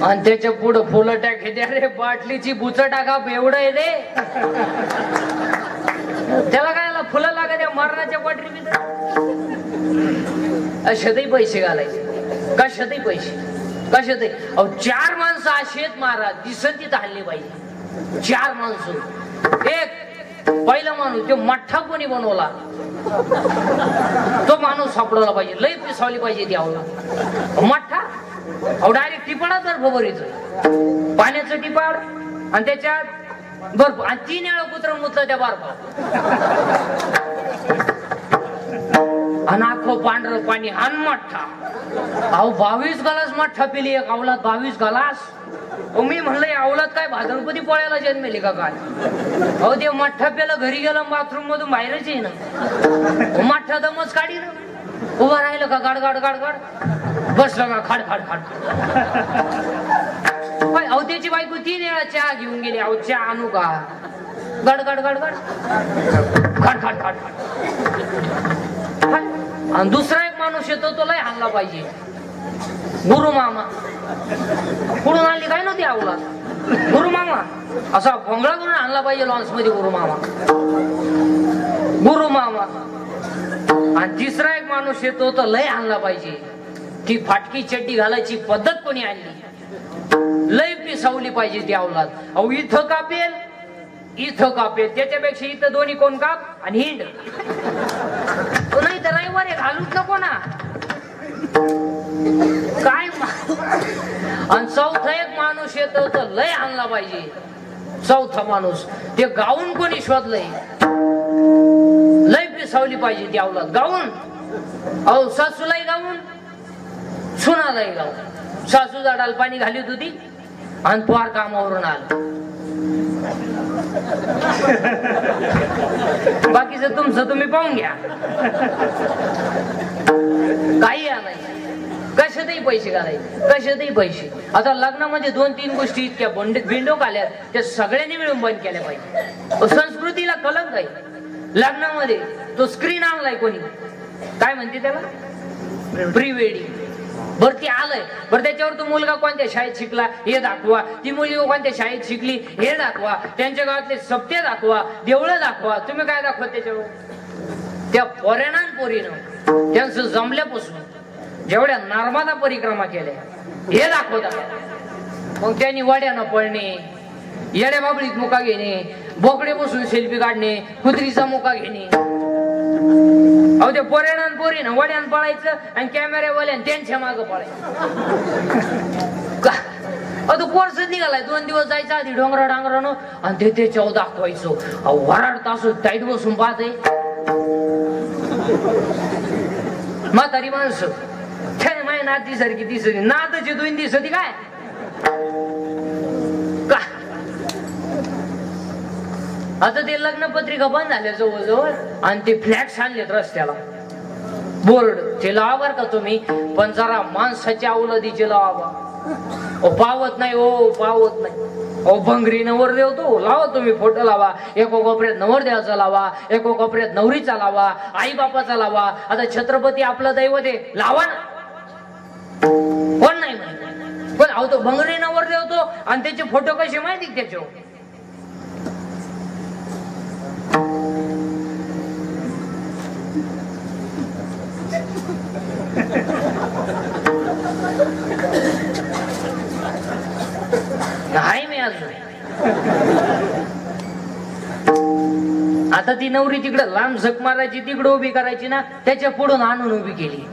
आणि त्याच्या पुढं फुलं टाकायचे. अरे बाटलीची बुच टाका एवढं आहे रे. त्याला काय फुलं लागत मरणाच्या बाटली. अशातही पैसे घालायचे. कशातही पैसे. कशातही. अहो 4 माणसं असेत महाराज दिसत तिथं हल्ली पाहिजे. 4 माणसं. एक पहिला माणूस तो मठ्ठा कोणी बनवला तो माणूस सापडवला पाहिजे. लई पिसावली पाहिजे ती आवला मठ्ठा. अहो डायरेक्ट टिपाडा बर्फ भरीचं. पाण्याचं टिपाड आणि त्याच्यात बर्फ आणि 3 वेळा कुत्र मुतलं त्या बर्फात. आणि आखो पांढरं पाणी आणि मठ्ठा. अहो 22 गलास मठ्ठा पिली एक अवलाद. 22 गलास. मी म्हणलं अवलाद काय भाद्रपदी पोळ्याला जन्मेली का काय. अहो ते मठ्ठा प्याला घरी गेला बाथरूम मधून बाहेरच आहे ना. मठ्ठा दमच काढी ना. उभं राहिलं का गाड गाड गाड गाड. बसलं का खाड खाड खाड. अहो त्याची बायको 3 वेळा चहा घेऊन गेली. अहो चहा आणू का. गड गड गड गड खाड खाड खाड. आणि दुसरा एक माणूस येतो तो लय हाणला पाहिजे. गुरु मामा. कुठून आणली काय नव्हती आवला. गुरु मामा असा भोंगळा करून आणला पाहिजे लॉन्स मध्ये. गुरु मामा. गुरु मामा. आणि तिसरा एक माणूस येतो तो लय आणला पाहिजे. ती फाटकी चड्डी घालायची पद्धत कोणी आणली. लय पिसावली पाहिजे ती अवलाद. अहो इथं कापेल इथं कापेल. त्याच्यापेक्षा इथं दोन्ही कोण काप आणि हिंड. नाही तर रविवारी घालूच नको ना. काय आणि चौथा एक माणूस येतो तर लय आणला पाहिजे. चौथा माणूस ते गाऊन कोणी शोधलंय, लय पिसावली पाहिजे ती अवलाद गाऊन. अहो सासूलाही गाऊन, सुनालाही गाऊन. सासू झाडाला पाणी घालीत होती आणि पार कामावरून आलं. बाकीचं तुमचं तुम्ही पाहून घ्या. काही आणायचं, कशातही पैसे घालायचे, कशातही पैसे. आता लग्नामध्ये 2-3 गोष्टी इतक्या बिंडोक आल्यात, त्या सगळ्यांनी मिळून बंद केल्या पाहिजे. संस्कृतीला कलंक आहे. लग्नामध्ये तो स्क्रीन आणलाय कोणी, काय म्हणते त्याला, प्री वेडिंग. बर ते आलंय, बर त्याच्यावर तो मुलगा कोणत्या शाळेत शिकला हे दाखवा, ती मुलगी कोणत्या शाळेत शिकली हे दाखवा, त्यांच्या गावातले सप्ते दाखवा, देवळं दाखवा. तुम्ही काय दाखवा त्याच्यावर? त्या पोऱ्यानं पोरीनं त्यांचं जमल्यापासून जेवढ्या नर्मदा परिक्रमा केल्या हे दाखवतात. मग त्यांनी वाड्यानं पळणे, येड्या बाबळीत मुका घेणे, बोकडे बसून सेल्फी काढणे, कुत्रीचा मुका घेणे. अहो ते पोऱ्यानं पोरीनं वड्यानं पळायचं आणि कॅमेऱ्यावाल्यानं त्यांच्या मागं पळायचं. तो कोर्स निघालाय 2 दिवस जायचं आधी डोंगरा डांगरानं आणि ते त्याच्यावर दाखवायचं. अहो वराड तास टाईट बसून पाहते म्हातारी माणसं. माझ्या नाती सारखी दिसत, नातची 2 दिसती काय. आता ते लग्न पत्रिका बंद झाल्या जवळजवळ आणि ते फ्लॅक्स आणलेत रस्त्याला, बोर्ड ते लावा बर का तुम्ही, पण जरा माणसाच्या अवलादीचे लावा. पावत नाही हो, पावत नाही. अहो भंगरी नवरदेव तो लावा तुम्ही, फोटो लावा. एका कोपऱ्यात नवरदेवाचा लावा, एका कोपऱ्यात नवरीचा लावा, आई बापाचा लावा. आता छत्रपती आपलं दैवत आहे, लावा ना, कोण नाही म्हणत. पण अहो तो भंगरी नवरदेव तो आणि त्याचे फोटो कसे माहिती त्याच्यावर. नाही मी अजून. आता ती नवरी तिकडं लांब झक मारायची, तिकडं उभी करायची ना, त्याच्या पुढून आणून उभी केली.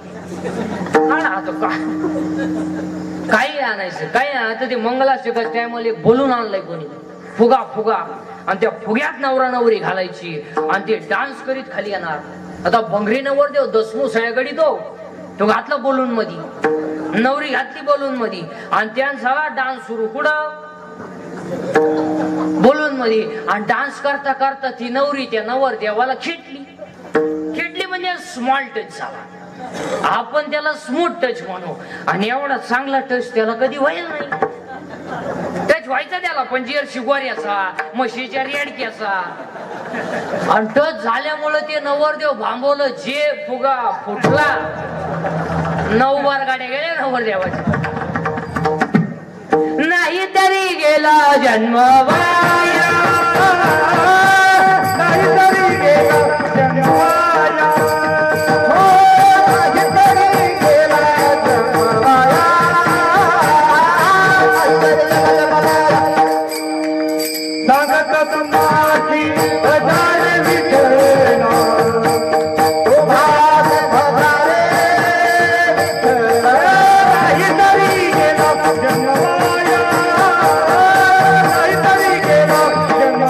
काही आणायचं काय. आता ते मंगलाष्टकाच्या टायमाला एक बोलून आणलंय कोणी, फुगा फुगा, आणि त्या फुग्यात नवरा नवरी घालायची आणि ते डान्स करीत खाली येणार. आता भंगरी नवरदेव दसमू सळ्यागडी तो घातला बोलून मधी, नवरी घातली बोलून मधी आणि त्यांचा डान्स सुरू कुठं बोलून मध्ये. आणि डान्स करता करता ती नवरी त्या नवरदेवाला खेटली म्हणजे स्मॉल टच झाला. आपण त्याला स्मूथ टच म्हणू, आणि एवढा चांगला टच त्याला कधी व्हायला नाही. टच व्हायचा त्याला पण जर्सी गोऱ्याचा, म्हशीच्या रेडक्याचा. आणि टच झाल्यामुळे ते नवरदेव भांबवलं, जे फुगा फुटला. 9 बार गाड्या गेल्या नवरदेवाच्या. नाही तरी गेला जन्म वाया, नाही तरी गेला जन्म वाया, नाही तरी गेला जन्म वाया. सांगत माझी हजार विठ्ठला, ओ भाग भगारे विठ्ठला. नाही तरी गेला जन्म वाया, नाही तरी गेला जन्म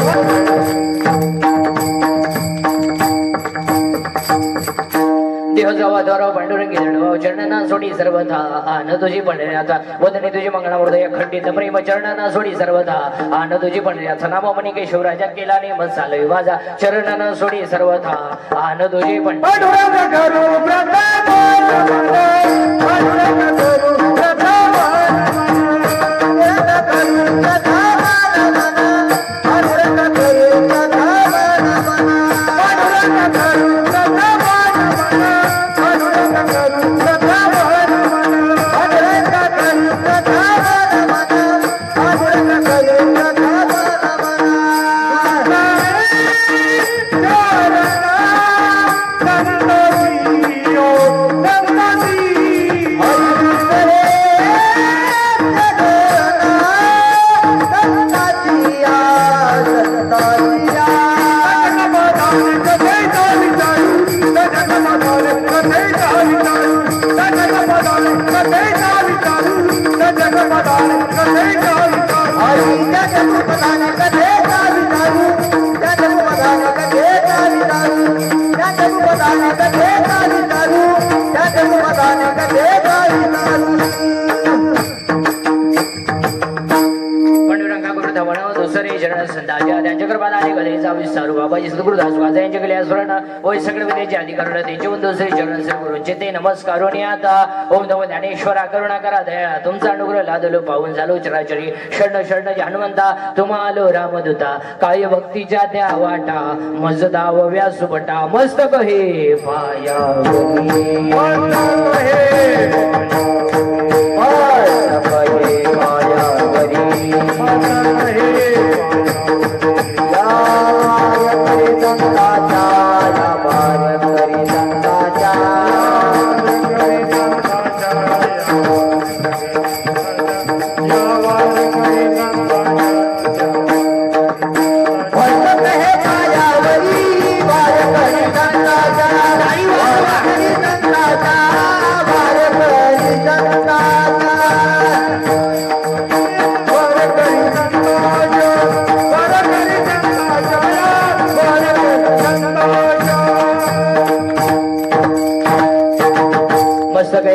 देह जावा द्वारा पांडुरंगी जडवा चरणांना सोडी सर्वथा. आन तुझी पंढऱ्याचा वदने तुझी मंगळामृदय खंडित प्रेम चरणांना सोडी सर्वथा. आन तुझी पंढऱ्याचा नाम मनी केशवराजा केला ने मन चालवी माझा चरणांना सोडी सर्वथा. आन तुझी पांडुरंग करू प्रताप, पांडुरंग करू प्रताप, पांडुरंग करू प्रताप, पांडुरंग करू प्रताप, पांडुरंग करू प्रताप, पांडुरंग करू प्रताप, पांडुरंग करू प्रताप, पांडुरंग करू प्रताप. जन्मदाने कथे काही चालू त्या जन्मदाने कथे काही चालू दुसरे शरण संताच्या त्यांच्या कृपादाने कलेचा विस्तार बाबाजी सद्गुरुदास वाजा यांच्या कले स्मरण होय सगळे विद्येचे अधिकार त्यांचे दुसरे शरण श्री गुरुंचे ते नमस्कार आता ओम नमो ज्ञानेश्वरा करुणा करा दया तुमचा अनुग्रह लादलो पाहून झालो चराचरी शरण शरण हनुमंता तुम्हालो रामदूता काय भक्तीच्या त्या वाटा मजदा व व्यासुपटा मस्तक हे पाया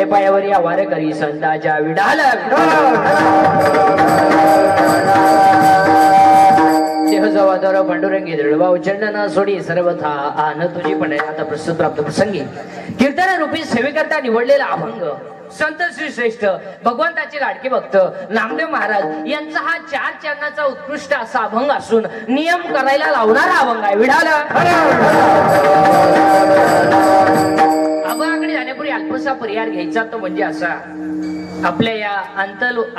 पायावरी आवार करी संताच्या विडाल देह जवादर पांडुरंगी दृढवा उच्चंडन सोडी सर्वथा आन तुझी पण आता प्रस्तुत प्राप्त प्रसंगी कीर्तन रूपी सेवेकरता निवडलेला अभंग संत श्री श्रेष्ठ भगवंताचे लाडके भक्त नामदेव महाराज यांचा हा 4 चरणाचा उत्कृष्ट असा अभंग असून नियम करायला लावणारा अभंग आहे विडाल अभंगाकडे जाण्यापूर्वी अल्पसा पर्याय घ्यायचा तो म्हणजे असा आपल्या या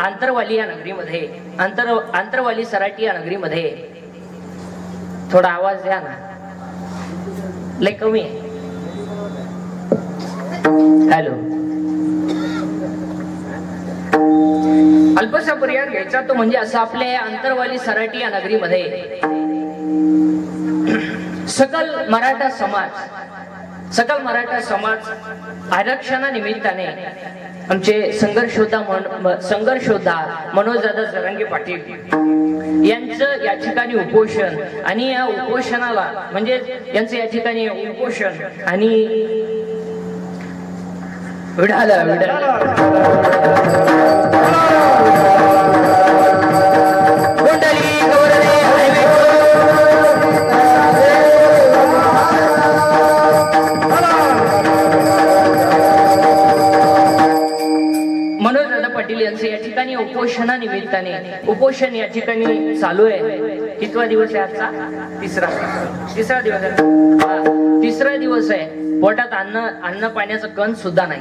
आंतरवाली या नगरीमध्ये आंतरवाली सराटी या नगरीमध्ये थोडा आवाज द्या ना लय कमी आहे हॅलो अल्पसा पर्याय घ्यायचा तो म्हणजे असा आपल्या या आंतरवाली सराटी या नगरीमध्ये सकल मराठा समाज आरक्षणा निमित्ताने आमचे संघर्षयोद्धा मनोजदादा जरांगे पाटील यांचं या ठिकाणी उपोषण आणि या उपोषणाला म्हणजे यांचं या ठिकाणी उपोषण आणि विडाला पाटील यांचे या ठिकाणी उपोषणा निमित्ताने उपोषण या ठिकाणी चालू आहे कितवा दिवस आहे आजचा तिसरा दिवस आहे तिसरा दिवस आहे पोटात अन्न पाण्याचं कण सुद्धा नाही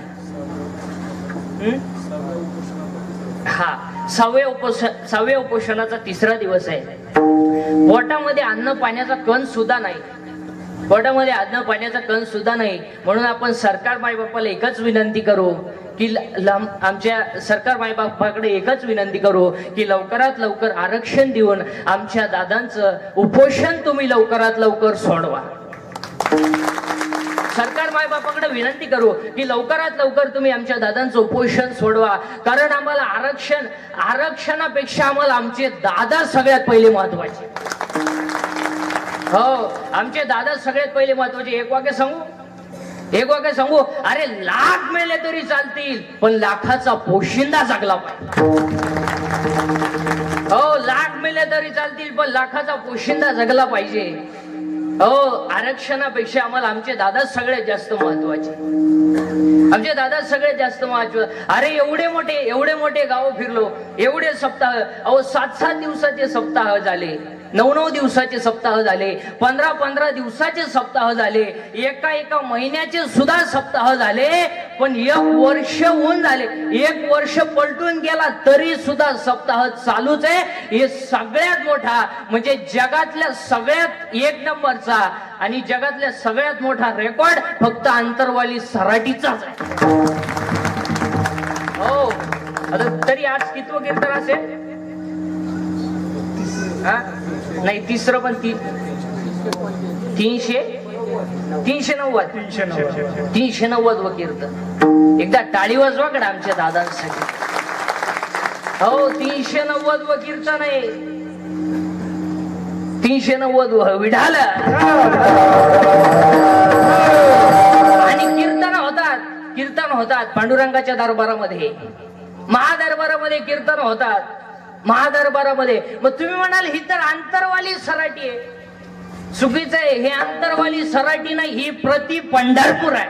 हा 6व्या उपोषणाचा तिसरा दिवस आहे पोटामध्ये अन्न पाण्याचा कण सुद्धा नाही म्हणून आपण सरकार मायबापाला एकच विनंती करू की आमच्या सरकार मायबापाकडे एकच विनंती करू की लवकरात लवकर आरक्षण देऊन आमच्या दादांचं उपोषण तुम्ही लवकरात लवकर सोडवा सरकार मायबापाकडे विनंती करू की लवकरात लवकर तुम्ही आमच्या दादांचं उपोषण सोडवा कारण आम्हाला आरक्षणापेक्षा आम्हाला आमचे दादा सगळ्यात पहिले महत्वाचे हो आमचे दादा सगळ्यात पहिले महत्वाचे एक वाक्य सांगू अरे लाख मेले तरी चालतील पण लाखाचा पोशिंदा जगला पाहिजे हो लाख मेले तरी चालतील पण लाखाचा पोशिंदा जगला पाहिजे हो आरक्षणापेक्षा आम्हाला आमचे दादा सगळ्यात जास्त महत्वाचे अरे एवढे मोठे गाव फिरलो एवढे सप्ताह 7 दिवसाचे सप्ताह झाले 9 दिवसाचे सप्ताह झाले 15 दिवसाचे सप्ताह झाले एका महिन्याचे सुद्धा सप्ताह झाले पण 1 वर्ष होऊन झाले 1 वर्ष पलटून गेला तरी सुद्धा सप्ताह चालूच आहे हे सगळ्यात मोठा म्हणजे जगातल्या सगळ्यात 1 नंबरचा आणि जगातल्या सगळ्यात मोठा रेकॉर्ड फक्त आंतरवाली सराटीचाच आहे हो आता तरी आज कितवं कीर्तन असेल नाही तिसरं पण 390 कीर्तन एकदा टाळी वाजवा कडे आमच्या दादांसाठी हो 390 कीर्तन आहे 390 विढाला होतात पांडुरंगाच्या दरबारामध्ये, महादरबारामध्ये कीर्तन होतात, महादरबारामध्ये. मग तुम्ही म्हणाल ही तर अंतरवाली सराटी आहे. चुकीचं आहे, हे अंतरवाली सराटी नाही, ही प्रति पंढरपूर आहे.